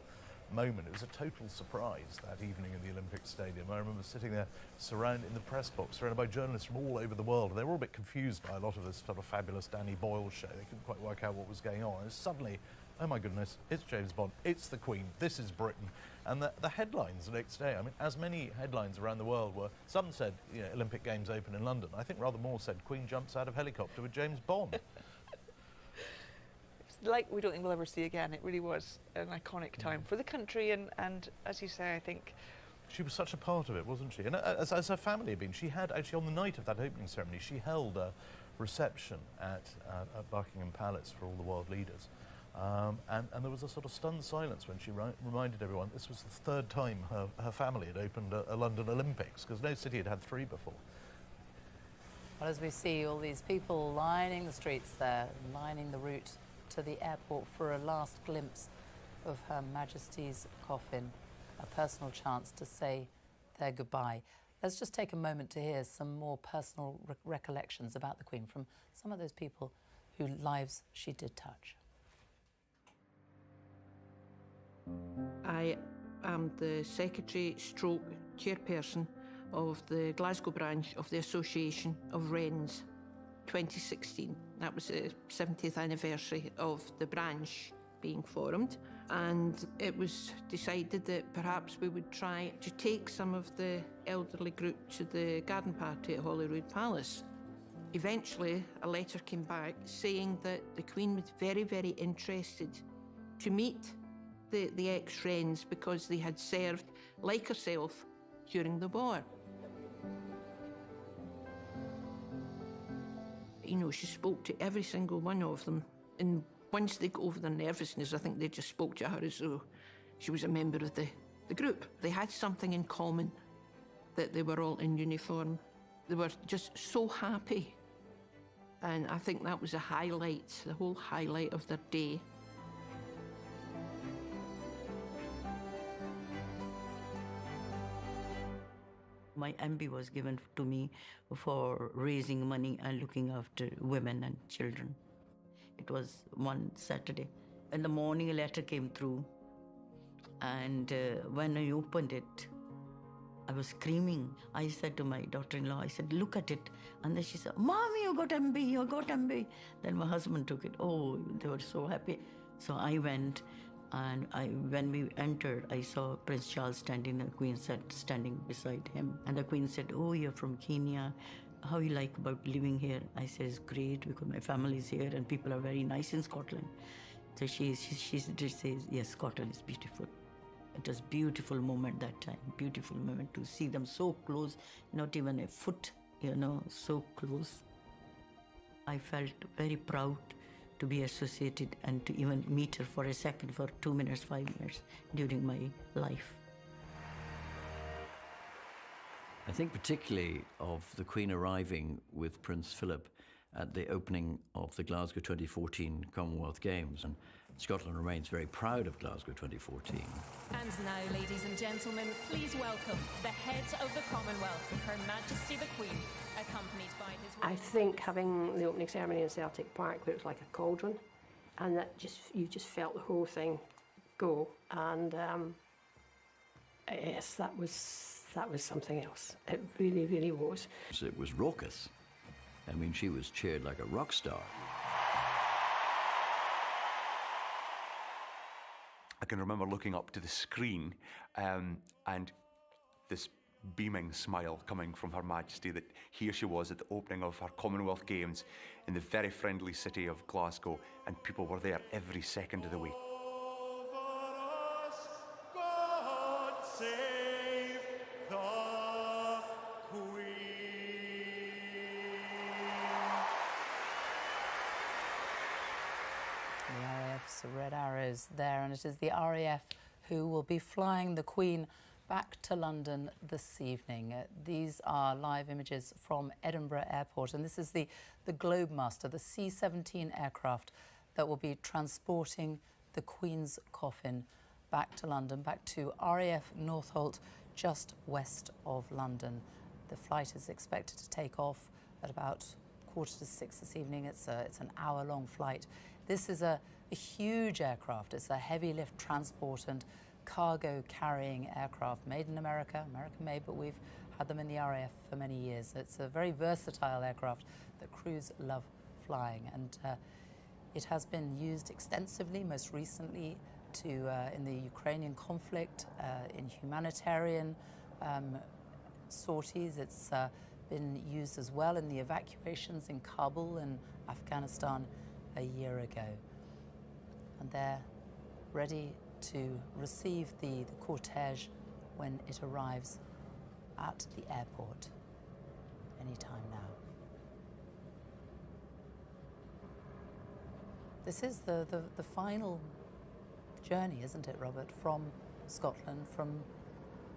moment. It was a total surprise that evening in the Olympic Stadium. I remember sitting there surrounded in the press box, surrounded by journalists from all over the world. And they were all a bit confused by a lot of this sort of fabulous Danny Boyle show. They couldn't quite work out what was going on. And suddenly, oh my goodness, it's James Bond, it's the Queen, this is Britain. And the headlines the next day, I mean, as many headlines around the world were, some said, you know, Olympic Games open in London. I think rather more said, Queen jumps out of helicopter with James Bond. It's like we don't think we'll ever see again. It really was an iconic time for the country, and as you say, I think she was such a part of it, wasn't she? And as her family had been, she had actually, on the night of that opening ceremony, she held a reception at Buckingham Palace for all the world leaders. And there was a sort of stunned silence when she reminded everyone this was the third time her family had opened a London Olympics, because no city had had 3 before. Well, as we see all these people lining the streets there, lining the route to the airport for a last glimpse of Her Majesty's coffin, a personal chance to say their goodbye. Let's just take a moment to hear some more personal recollections about the Queen from some of those people whose lives she did touch. I am the Secretary stroke Chairperson of the Glasgow branch of the Association of Wrens 2016. That was the 70th anniversary of the branch being formed, and it was decided that perhaps we would try to take some of the elderly group to the garden party at Holyrood Palace. Eventually, a letter came back saying that the Queen was very, very interested to meet the ex-Wrens because they had served, like herself, during the war. You know, she spoke to every single one of them, and once they got over their nervousness, I think they just spoke to her as though she was a member of the group. They had something in common, that they were all in uniform. They were just so happy, and I think that was a highlight, the whole highlight of their day. My MB was given to me for raising money and looking after women and children. It was one Saturday. In the morning, a letter came through, and when I opened it, I was screaming. I said to my daughter-in-law, I said, look at it. And then she said, Mommy, you got MB, you got MB. Then my husband took it. Oh, they were so happy. So I went, and when we entered, I saw Prince Charles standing, and the Queen said, standing beside him. And the Queen said, oh, you're from Kenya. How you like about living here? I said, it's great because my family is here and people are very nice in Scotland. So she just says, yes, Scotland is beautiful. It was a beautiful moment that time, beautiful moment to see them so close, not even a foot, you know, so close. I felt very proud to be associated and to even meet her for a second, for 2 minutes, 5 minutes during my life. I think particularly of the Queen arriving with Prince Philip at the opening of the Glasgow 2014 Commonwealth Games. And Scotland remains very proud of Glasgow 2014. And now, ladies and gentlemen, please welcome the head of the Commonwealth, Her Majesty the Queen, accompanied by his... I think having the opening ceremony in Celtic Park looked like a cauldron, and that you just felt the whole thing go. And yes, that was something else. It really, really was. It was raucous. I mean, she was cheered like a rock star. I can remember looking up to the screen and this beaming smile coming from Her Majesty that here she was at the opening of her Commonwealth Games in the very friendly city of Glasgow, and people were there every second of the way. The RAF's red arrows there, and it is the RAF who will be flying the Queen back to London this evening. These are live images from Edinburgh Airport, and this is the Globemaster, the C-17 aircraft that will be transporting the Queen's coffin back to London, back to RAF Northolt, just west of London. The flight is expected to take off at about 5:45 this evening. It's an hour-long flight. This is a huge aircraft. It's a heavy lift transport and cargo carrying aircraft made in America, American-made, but we've had them in the RAF for many years. It's a very versatile aircraft that crews love flying, and it has been used extensively, most recently in the Ukrainian conflict, in humanitarian sorties. It's been used as well in the evacuations in Kabul and Afghanistan a year ago. And they're ready to receive the cortege when it arrives at the airport any time now. This is the final journey, isn't it, Robert, from Scotland, from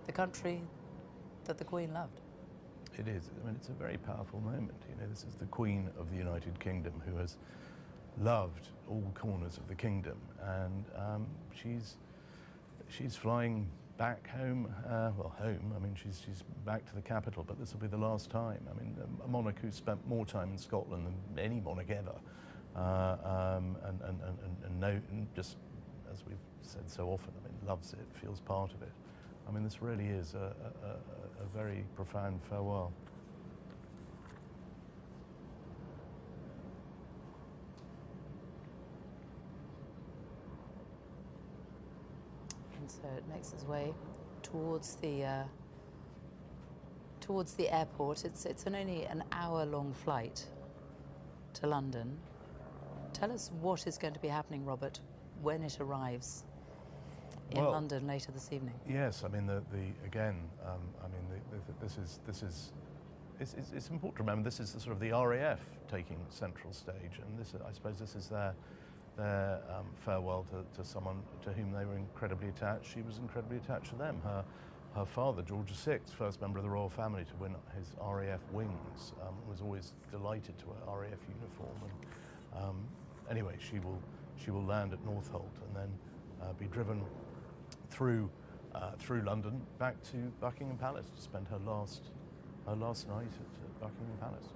the country that the Queen loved? It is. I mean, it's a very powerful moment. You know, this is the Queen of the United Kingdom who has loved all corners of the kingdom, and she's flying back home. Well, home. I mean, she's back to the capital, but this will be the last time. I mean, a monarch who spent more time in Scotland than any monarch ever, and just as we've said so often, I mean, loves it, feels part of it. I mean, this really is a very profound farewell. And so it makes its way towards the airport. It's only an hour-long flight to London. Tell us what is going to be happening, Robert, when it arrives in London later this evening. Yes, I mean it's important to remember this is the sort of the RAF taking central stage, and this, I suppose, this is their farewell to someone to whom they were incredibly attached. She was incredibly attached to them. Her father, George VI, first member of the royal family to win his RAF wings, was always delighted to wear RAF uniform. And anyway, she will land at Northolt and then be driven through London back to Buckingham Palace to spend her last night at Buckingham Palace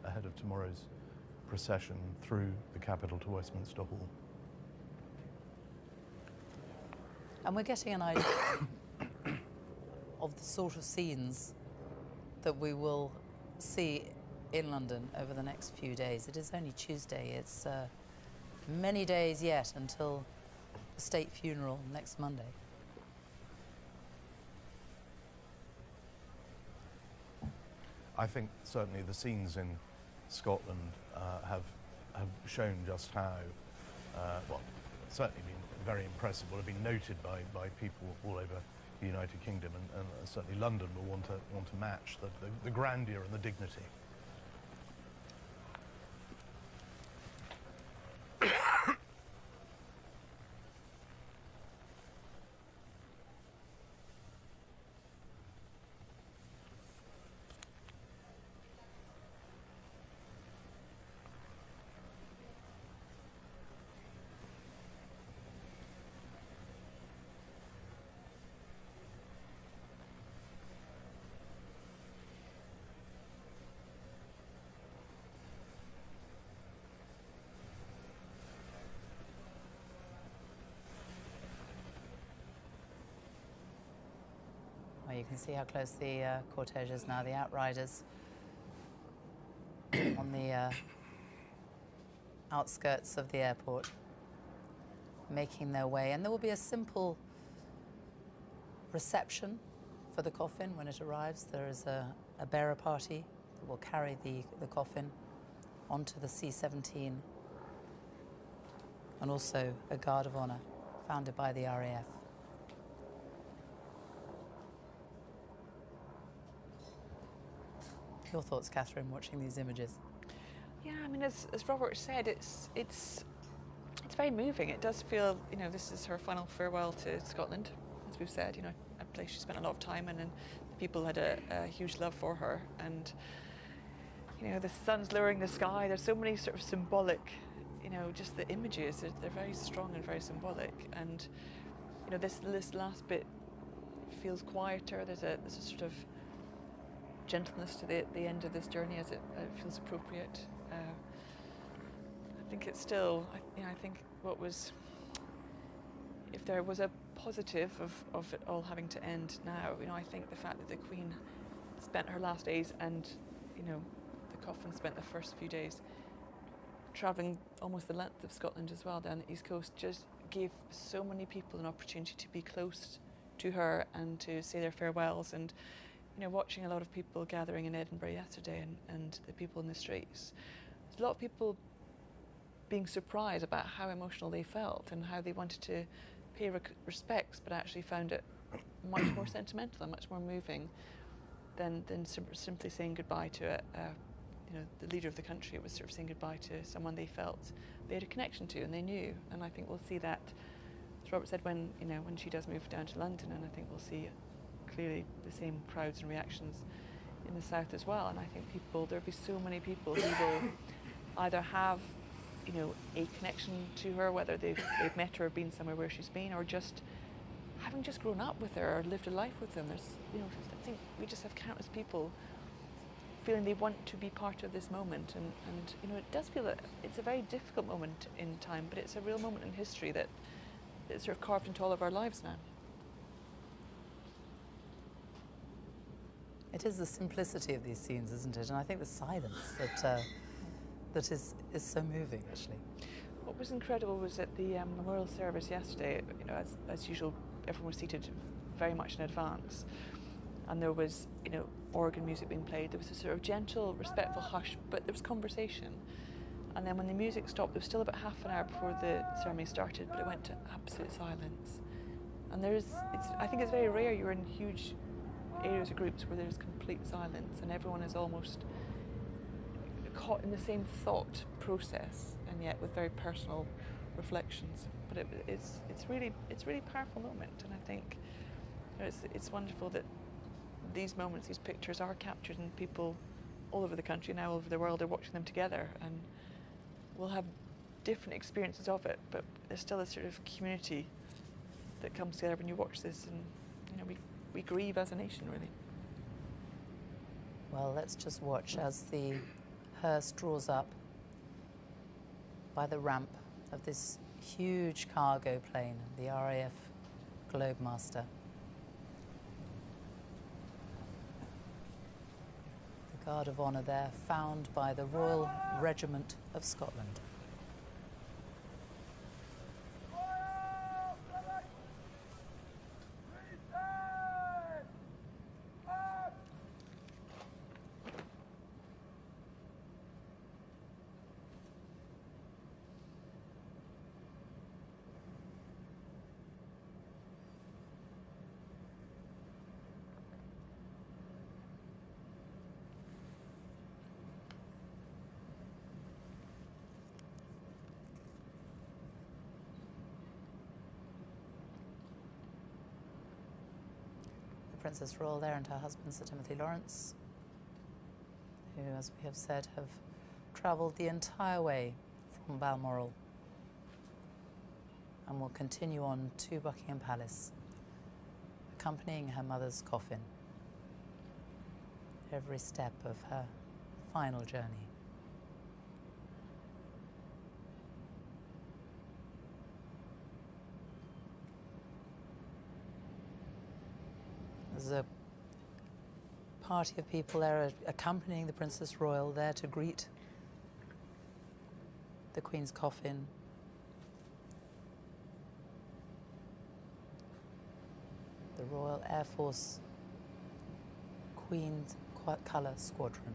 ahead of tomorrow's procession through the capital to Westminster Hall. And we're getting an idea of the sort of scenes that we will see in London over the next few days. It is only Tuesday. It's many days yet until the state funeral next Monday. I think certainly the scenes in Scotland have shown just how, well, certainly been very impressive, will have been noted by people all over the United Kingdom, and certainly London will want to match the grandeur and the dignity. Well, you can see how close the cortege is now. The outriders on the outskirts of the airport making their way. And there will be a simple reception for the coffin when it arrives. There is a bearer party that will carry the coffin onto the C-17, and also a guard of honour founded by the RAF. Your thoughts, Catherine, watching these images? Yeah, I mean, as Robert said, it's very moving. It does feel, you know, this is her final farewell to Scotland, as we've said. You know, a place she spent a lot of time in, and the people had a huge love for her. And you know, the sun's lowering the sky. There's so many sort of symbolic, you know, just the images. They're very strong and very symbolic. And you know, this last bit feels quieter. There's a sort of gentleness to the end of this journey as it feels appropriate. I think it's still, I think what was, if there was a positive of it all having to end now, you know, I think the fact that the Queen spent her last days, and you know, the coffin spent the first few days travelling almost the length of Scotland as well down the East Coast, just gave so many people an opportunity to be close to her and to say their farewells. And you know, watching a lot of people gathering in Edinburgh yesterday, and the people in the streets, there's a lot of people being surprised about how emotional they felt and how they wanted to pay respects, but actually found it much more sentimental and much more moving than simply saying goodbye to you know, the leader of the country. It was sort of saying goodbye to someone they felt they had a connection to and they knew. And I think we'll see that, as Robert said, when she does move down to London, and I think we'll see clearly the same crowds and reactions in the south as well. And I think there'll be so many people who will either have, you know, a connection to her, whether they've met her or been somewhere where she's been, or just having just grown up with her or lived a life with them. There's, you know, I think we just have countless people feeling they want to be part of this moment, and you know, it does feel that it's a very difficult moment in time, but it's a real moment in history that is sort of carved into all of our lives now. It is the simplicity of these scenes, isn't it? And I think the silence that is so moving, actually. What was incredible was at the memorial service yesterday, you know, as usual, everyone was seated very much in advance, and there was, you know, organ music being played. There was a sort of gentle, respectful hush, but there was conversation. And then when the music stopped, there was still about half an hour before the ceremony started, but it went to absolute silence. And I think it's very rare you're in huge areas or groups where there's complete silence and everyone is almost caught in the same thought process, and yet with very personal reflections. But it's really a powerful moment, and I think, you know, it's wonderful that these moments, these pictures are captured, and people all over the country, now all over the world, are watching them together, and we'll have different experiences of it, but there's still a sort of community that comes together when you watch this, and you know, we grieve as a nation, really. Well, let's just watch as the hearse draws up by the ramp of this huge cargo plane, the RAF Globemaster. The Guard of Honour there, found by the Royal Regiment of Scotland. Princess Royal there and her husband, Sir Timothy Lawrence, who, as we have said, have travelled the entire way from Balmoral and will continue on to Buckingham Palace, accompanying her mother's coffin every step of her final journey. There's a party of people there accompanying the Princess Royal, there to greet the Queen's coffin. The Royal Air Force Queen's Colour Squadron.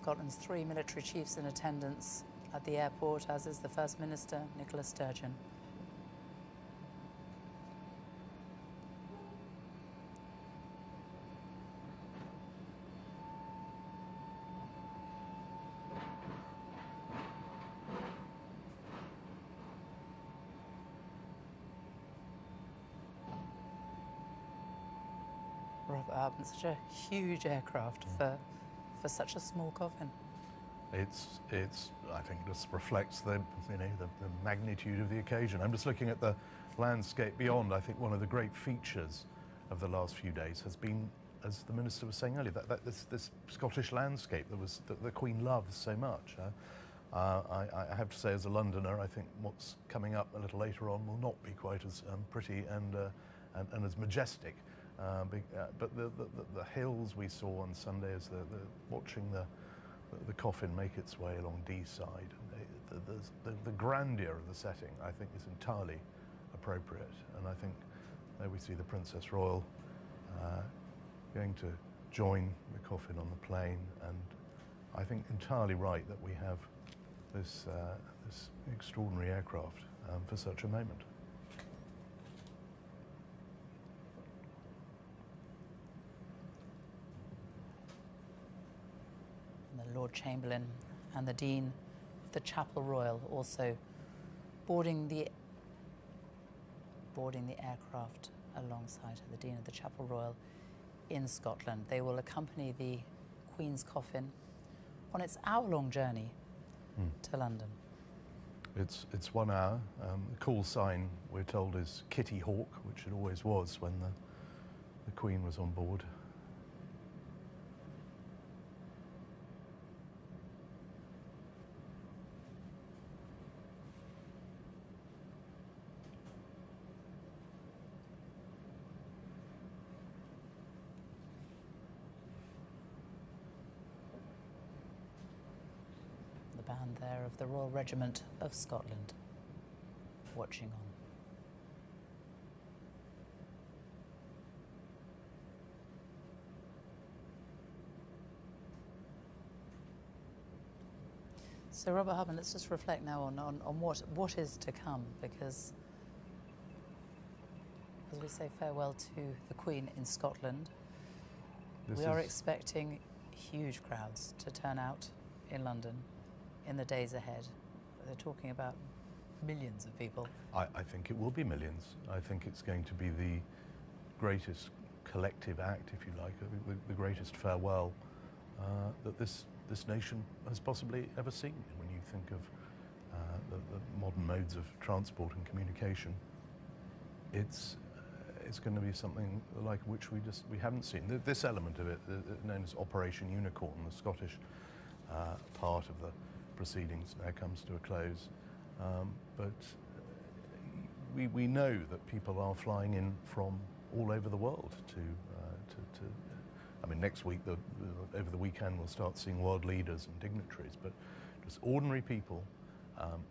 Scotland's 3 military chiefs in attendance at the airport, as is the First Minister, Nicola Sturgeon. Robert Harbin, such a huge aircraft for such a small coffin. It's I think just reflects the magnitude of the occasion. I'm just looking at the landscape beyond. I think one of the great features of the last few days has been, as the Minister was saying earlier, that this Scottish landscape that the Queen loves so much. I have to say, as a Londoner, I think what's coming up a little later on will not be quite as pretty and as majestic. But the hills we saw on Sunday, as watching the coffin make its way along Deeside, and the grandeur of the setting, I think, is entirely appropriate. And I think there we see the Princess Royal going to join the coffin on the plane, and I think entirely right that we have this extraordinary aircraft for such a moment. The Lord Chamberlain and the Dean of the Chapel Royal also boarding the aircraft alongside her, the Dean of the Chapel Royal in Scotland. They will accompany the Queen's coffin on its hour-long journey to London. It's 1 hour. The call sign, we're told, is Kitty Hawk, which it always was when the Queen was on board. Band there of the Royal Regiment of Scotland watching on. So Robert Harbin, let's just reflect now on what is to come, because as we say farewell to the Queen in Scotland, we are expecting huge crowds to turn out in London in the days ahead. They're talking about millions of people. I think it will be millions. I think it's going to be the greatest collective act, if you like, the greatest farewell that this nation has possibly ever seen. When you think of the modern modes of transport and communication, it's going to be something like which we haven't seen. This element of it, known as Operation Unicorn, the Scottish part of the proceedings, now comes to a close. But we know that people are flying in from all over the world to I mean, next week, over the weekend, we'll start seeing world leaders and dignitaries, but just ordinary people,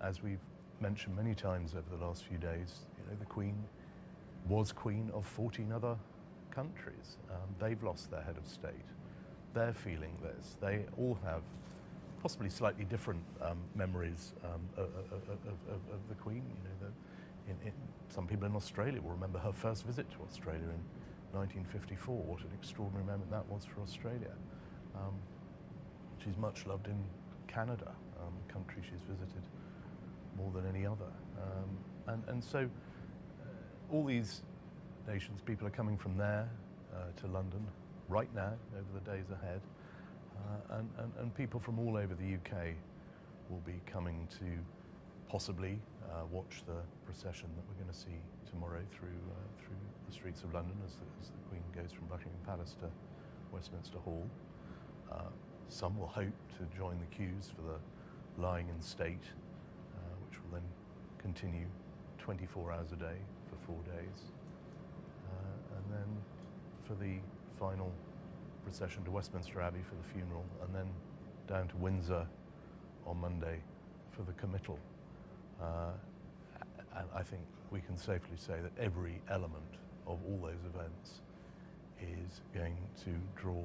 as we've mentioned many times over the last few days. The Queen was Queen of 14 other countries. They've lost their head of state. They're feeling this. They all have possibly slightly different memories of the Queen. Some people in Australia will remember her first visit to Australia in 1954. What an extraordinary moment that was for Australia. She's much loved in Canada, a country she's visited more than any other. And so all these nations, people are coming from there to London right now, over the days ahead. And people from all over the UK will be coming to possibly watch the procession that we're going to see tomorrow through the streets of London as the Queen goes from Buckingham Palace to Westminster Hall. Some will hope to join the queues for the lying in state, which will then continue 24 hours a day for 4 days. And then for the final procession to Westminster Abbey for the funeral, and then down to Windsor on Monday for the committal. And I think we can safely say that every element of all those events is going to draw,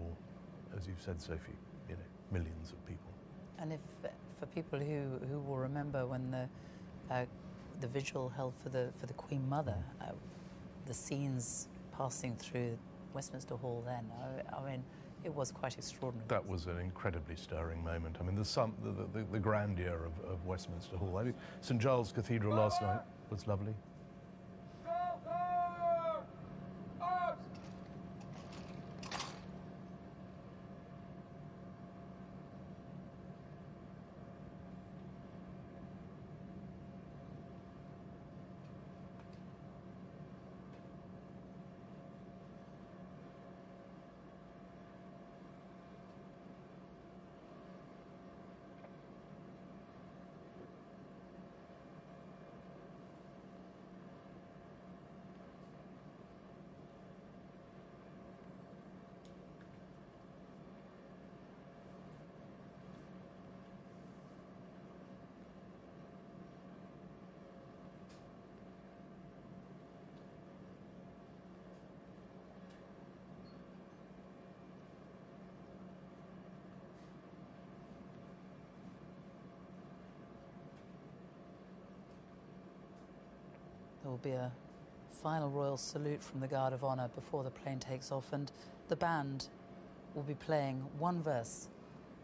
as you've said, Sophie, millions of people. And if for people who will remember when the vigil held for the Queen Mother, the scenes passing through Westminster Hall then, I mean, it was quite extraordinary. That was an incredibly stirring moment. I mean, the grandeur of Westminster Hall. I mean, St Giles Cathedral last night was lovely. There will be a final royal salute from the Guard of Honour before the plane takes off, and the band will be playing one verse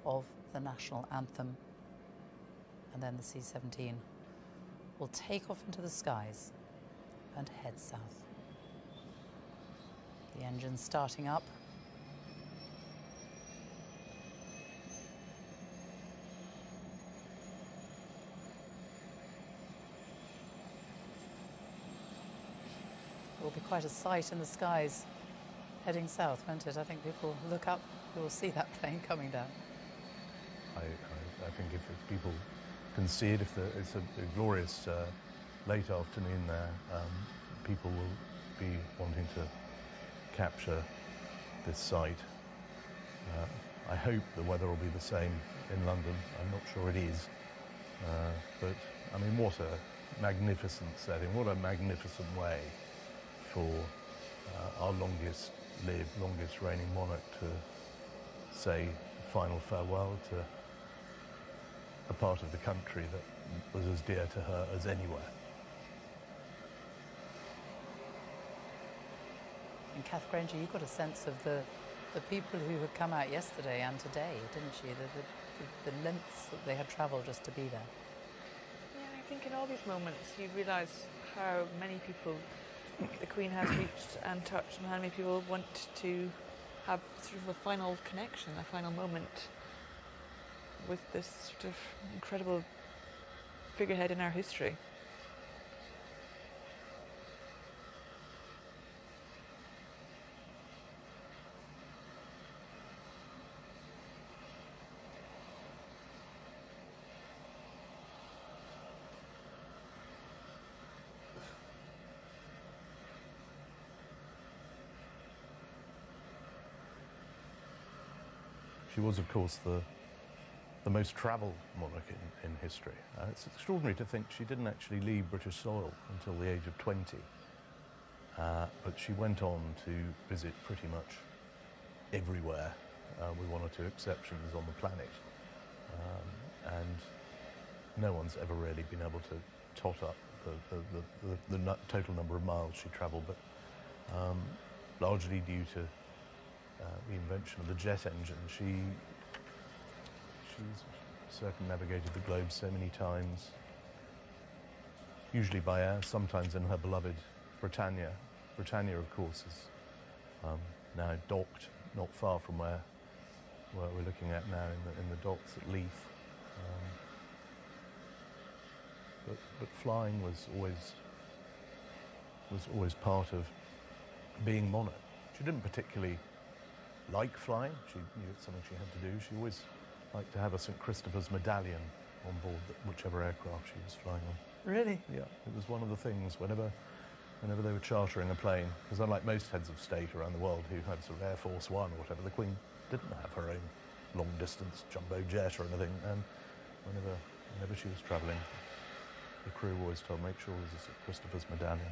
of the national anthem, and then the C-17 will take off into the skies and head south. The engine's starting up. It will be quite a sight in the skies heading south, won't it? I think people look up, you will see that plane coming down. I think if people can see it, if it's a glorious late afternoon there, people will be wanting to capture this sight. I hope the weather will be the same in London. I'm not sure it is. But, I mean, what a magnificent setting, what a magnificent way for our longest lived, longest reigning monarch to say final farewell to a part of the country that was as dear to her as anywhere. And Kath Granger, you got a sense of the people who had come out yesterday and today, didn't you? The lengths that they had travelled just to be there. Yeah, I think in all these moments you realise how many people the Queen has reached and touched, and how many people want to have sort of a final connection, a final moment with this sort of incredible figurehead in our history. She was, of course, the most travelled monarch in history. It's extraordinary to think she didn't actually leave British soil until the age of 20. But she went on to visit pretty much everywhere, with one or two exceptions on the planet. And no one's ever really been able to tot up the total number of miles she travelled, but largely due to the invention of the jet engine. She's circumnavigated the globe so many times, usually by air, sometimes in her beloved Britannia. Britannia, of course, is now docked not far from where we're looking at now in the docks at Leith. But flying was always part of being monarch. She didn't particularly like flying. She knew it's something she had to do. She always liked to have a St. Christopher's medallion on board whichever aircraft she was flying on. Really? Yeah, it was one of the things whenever they were chartering a plane, because unlike most heads of state around the world who had sort of Air Force One or whatever, the Queen didn't have her own long-distance jumbo jet or anything, and whenever she was travelling, the crew always told, make sure there's a St. Christopher's medallion.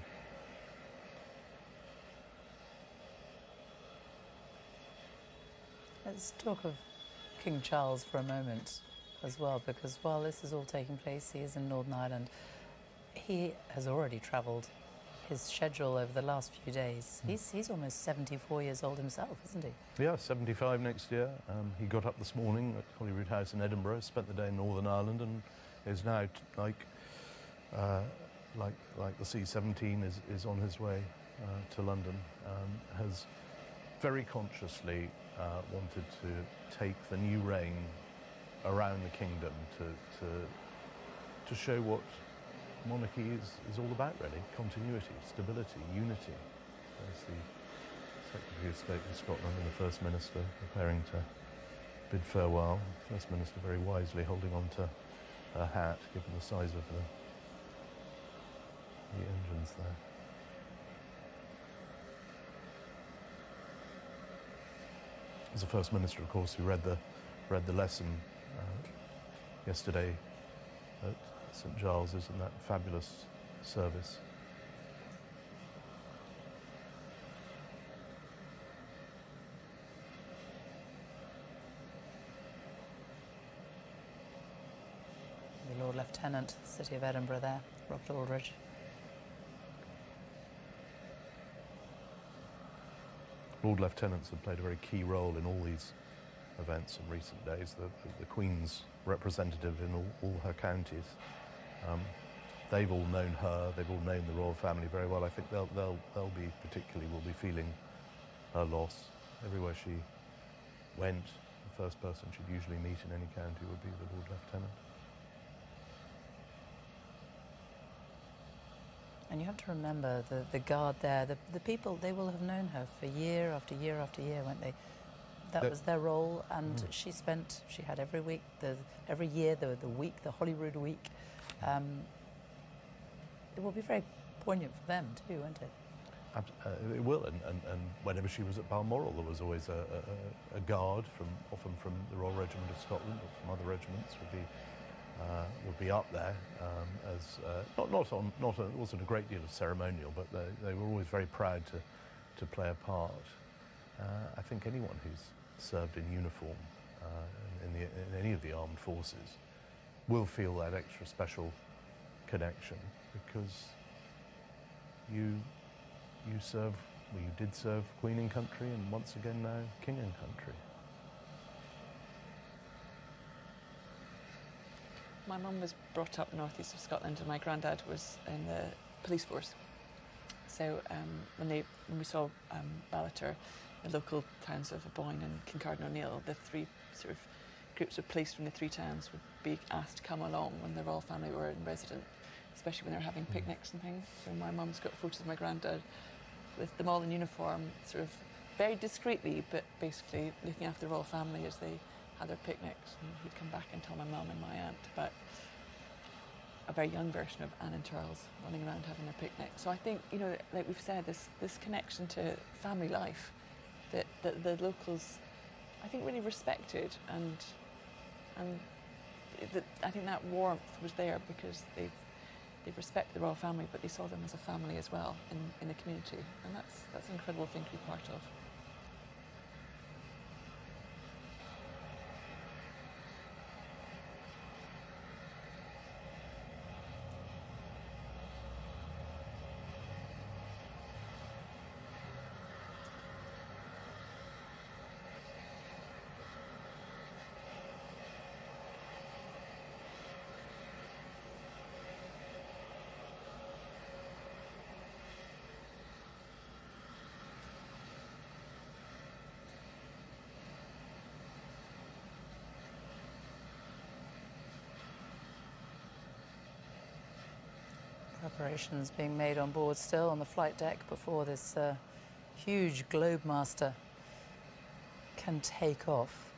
Let's talk of King Charles for a moment as well, because while this is all taking place, he is in Northern Ireland. He has already travelled his schedule over the last few days. He's almost 74 years old himself, isn't he? Yeah, 75 next year. He got up this morning at Holyrood House in Edinburgh, spent the day in Northern Ireland, and is now like the C-17 is on his way to London. Has very consciously wanted to take the new reign around the kingdom to show what monarchy is all about, really. Continuity, stability, unity. There's the Secretary of State of Scotland and the First Minister preparing to bid farewell. The First Minister very wisely holding on to her hat, given the size of the engines there. As the First Minister, of course, who read the lesson yesterday at St Giles's in that fabulous service. The Lord Lieutenant, City of Edinburgh there, Robert Aldridge. Lord Lieutenants have played a very key role in all these events in recent days. The Queen's representative in all her counties. They've all known her, they've all known the royal family very well. I think they'll be particularly will be feeling her loss. Everywhere she went, the first person she'd usually meet in any county would be the Lord Lieutenant. And you have to remember the guard there, the people, they will have known her for year after year after year, won't they? That was their role, and she had every week, every year, the week, the Holyrood week. It will be very poignant for them too, won't it? It will, and whenever she was at Balmoral, there was always a guard, often from the Royal Regiment of Scotland or from other regiments, would be up there as it wasn't a great deal of ceremonial, but they were always very proud to play a part. I think anyone who's served in uniform in any of the armed forces will feel that extra special connection, because you did serve Queen and country, and once again now King and country. My mum was brought up northeast of Scotland, and my granddad was in the police force. So when we saw Ballater, the local towns of Aboyne and Kincardine O'Neill, the three sort of groups of police from the three towns would be asked to come along when the royal family were in residence, especially when they were having picnics and things. So my mum's got photos of my granddad with them all in uniform, sort of very discreetly, but basically looking after the royal family as they had their picnics. And he'd come back and tell my mum and my aunt about a very young version of Anne and Charles running around having their picnic. So I think, you know, like we've said, this connection to family life that the locals, I think, really respected, and I think that warmth was there because they respect the royal family, but they saw them as a family as well in the community, and that's an incredible thing to be part of. Preparations being made on board still on the flight deck before this huge Globemaster can take off.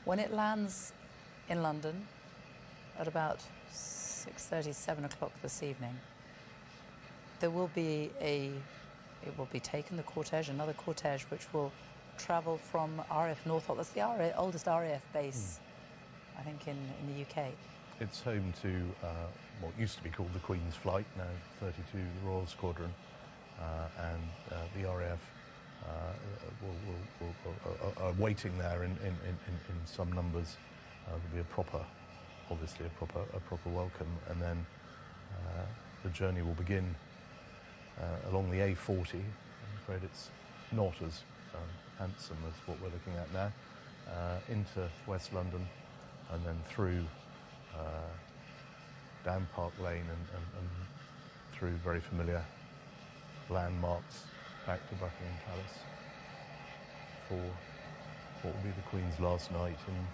When it lands in London at about 6:30, 7 o'clock this evening, there will be it will be taken, the cortege, another cortege, which will travel from RAF Northolt. That's the oldest RAF base, I think, in the UK. It's home to what used to be called the Queen's Flight, now 32 the Royal Squadron, and the RAF are waiting there in some numbers. There'll be obviously a proper welcome, and then the journey will begin along the A40. I'm afraid it's not as handsome as what we're looking at now, into West London, and then through down Park Lane and through very familiar landmarks back to Buckingham Palace for what will be the Queen's last night in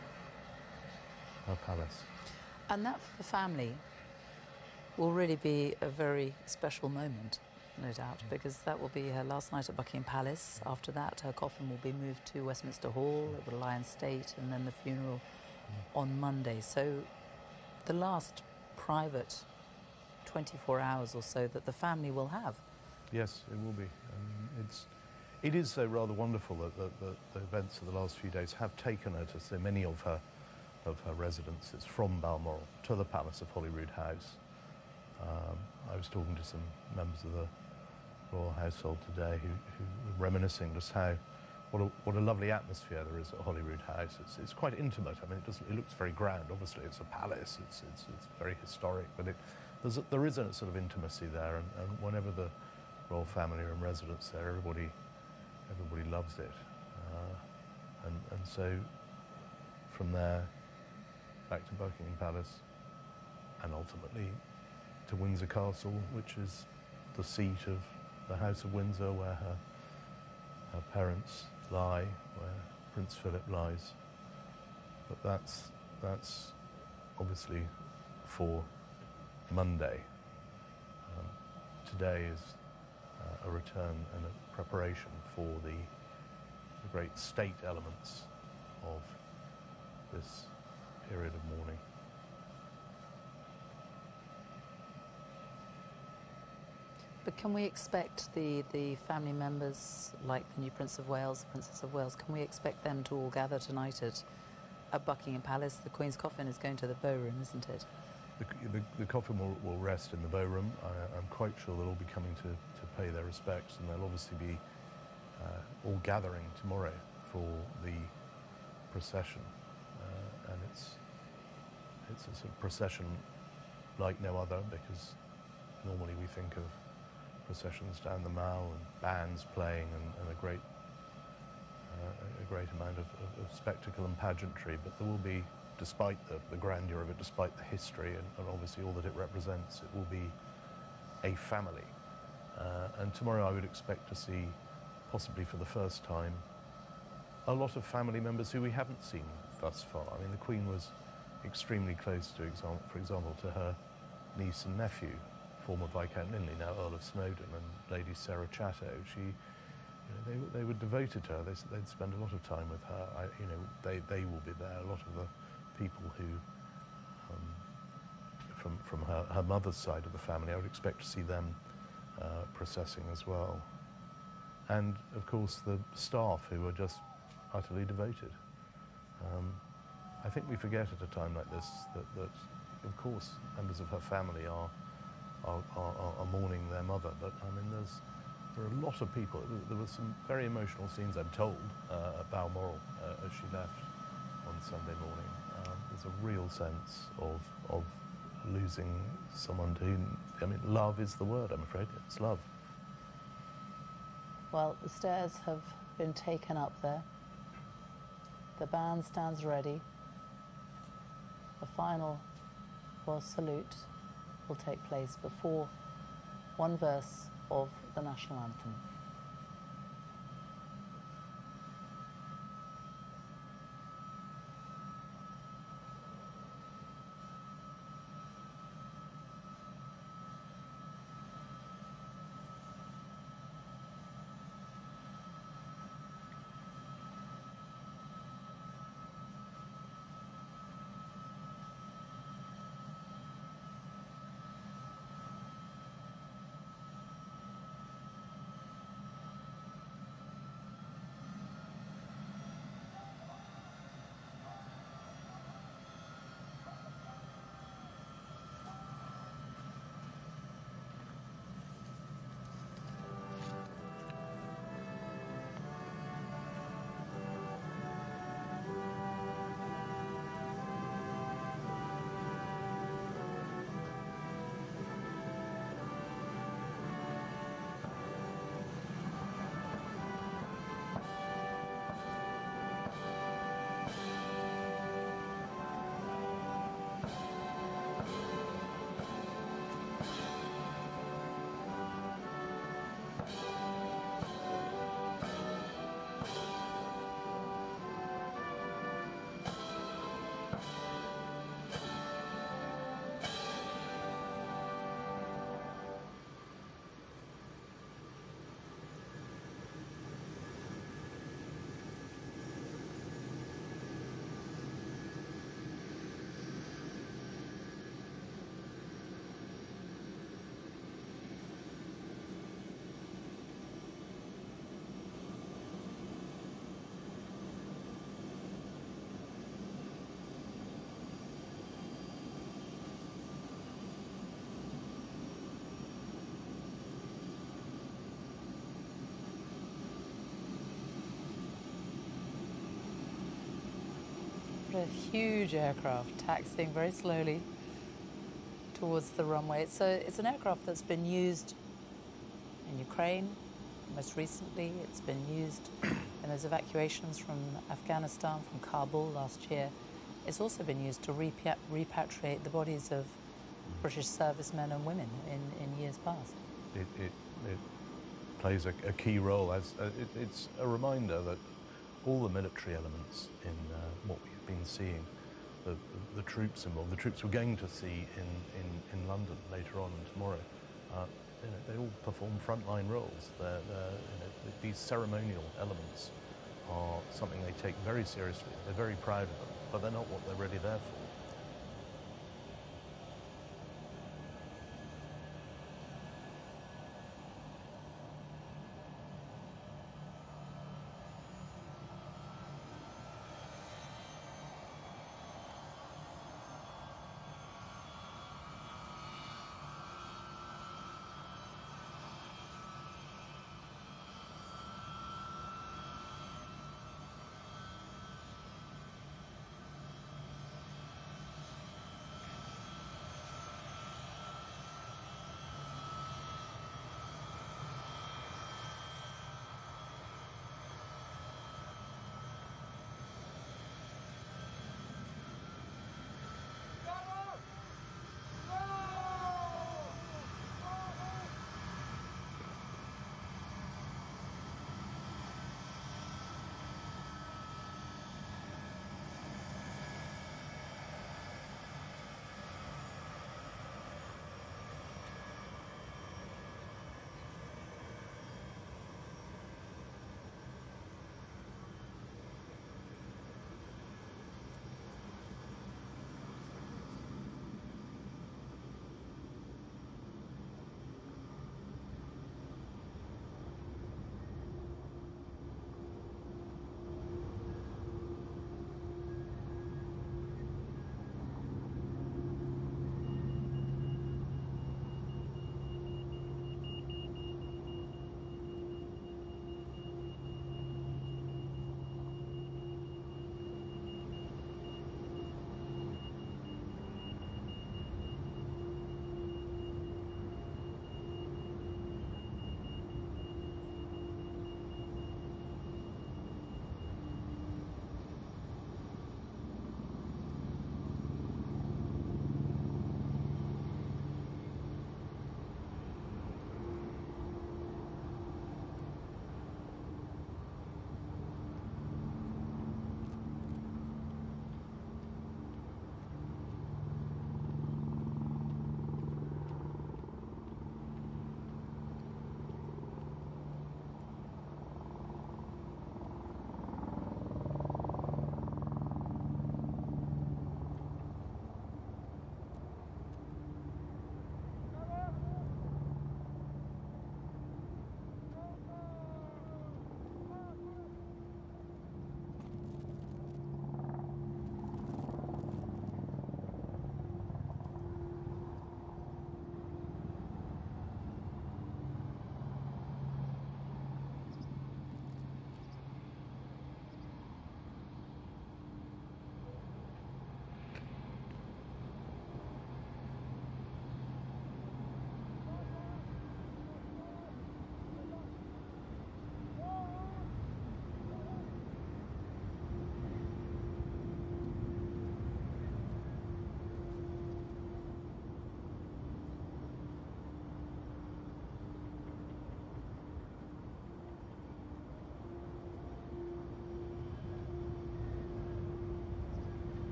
her palace. And that for the family will really be a very special moment, no doubt, because that will be her last night at Buckingham Palace. After that, her coffin will be moved to Westminster Hall, it will lie in state, and then the funeral on Monday. So the last private 24 hours or so that the family will have. Yes, it will be. It is so rather wonderful that the events of the last few days have taken her to so many of her residences from Balmoral to the Palace of Holyrood House. I was talking to some members of the royal household today who were reminiscing just what a lovely atmosphere there is at Holyrood House. It's quite intimate. I mean, it looks very grand. Obviously, it's a palace. It's very historic, but there is a sort of intimacy there, and whenever the royal family are in residence there, everybody loves it, and so from there back to Buckingham Palace, and ultimately to Windsor Castle, which is the seat of the House of Windsor, where her parents lie, where Prince Philip lies. But that's obviously for Monday. Today is a return and a preparation for the great state elements of this period of mourning. But can we expect the family members, like the new Prince of Wales, the Princess of Wales, can we expect them to all gather tonight at Buckingham Palace? The Queen's coffin is going to the Bow Room, isn't it? The coffin will rest in the Bow Room. I'm quite sure they'll all be coming to pay their respects, and they'll obviously be all gathering tomorrow for the procession. And it's a sort of procession like no other, because normally we think of processions down the Mall and bands playing and a great amount of spectacle and pageantry, but there will be, despite the grandeur of it, despite the history and obviously all that it represents, it will be a family. And tomorrow I would expect to see, possibly for the first time, a lot of family members who we haven't seen thus far. I mean, the Queen was extremely close, for example, to her niece and nephew, former Viscount Linley, now Earl of Snowdon, and Lady Sarah Chatto. They were devoted to her. They'd spend a lot of time with her. They will be there. A lot of the people who, from her mother's side of the family, I would expect to see them processing as well. And of course the staff, who are just utterly devoted. I think we forget at a time like this that of course members of her family are mourning their mother, but I mean there are a lot of people. There were some very emotional scenes, I'm told, at Balmoral as she left on Sunday morning. There's a real sense of losing someone to whom, I mean, love is the word, I'm afraid. It's love. Well, the stairs have been taken up there. The band stands ready. The final royal salute will take place before one verse of the national anthem. A huge aircraft taxiing very slowly towards the runway. It's an aircraft that's been used in Ukraine. Most recently, it's been used in those evacuations from Afghanistan, from Kabul last year. It's also been used to repatriate the bodies of British servicemen and women in years past. It plays a key role. It's a reminder that all the military elements in what we've been seeing, the troops involved, the troops we're going to see in London later on and tomorrow, they all perform frontline roles. These ceremonial elements are something they take very seriously. They're very proud of them, but they're not what they're really there for.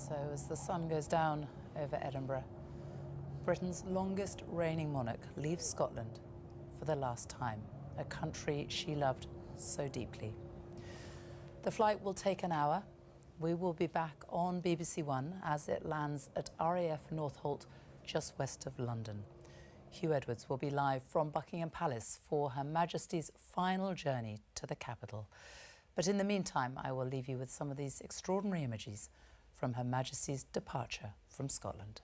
So as the sun goes down over Edinburgh, Britain's longest reigning monarch leaves Scotland for the last time, a country she loved so deeply. The flight will take an hour. We will be back on BBC One as it lands at RAF Northolt, just west of London. Hugh Edwards will be live from Buckingham Palace for Her Majesty's final journey to the capital. But in the meantime, I will leave you with some of these extraordinary images from Her Majesty's departure from Scotland.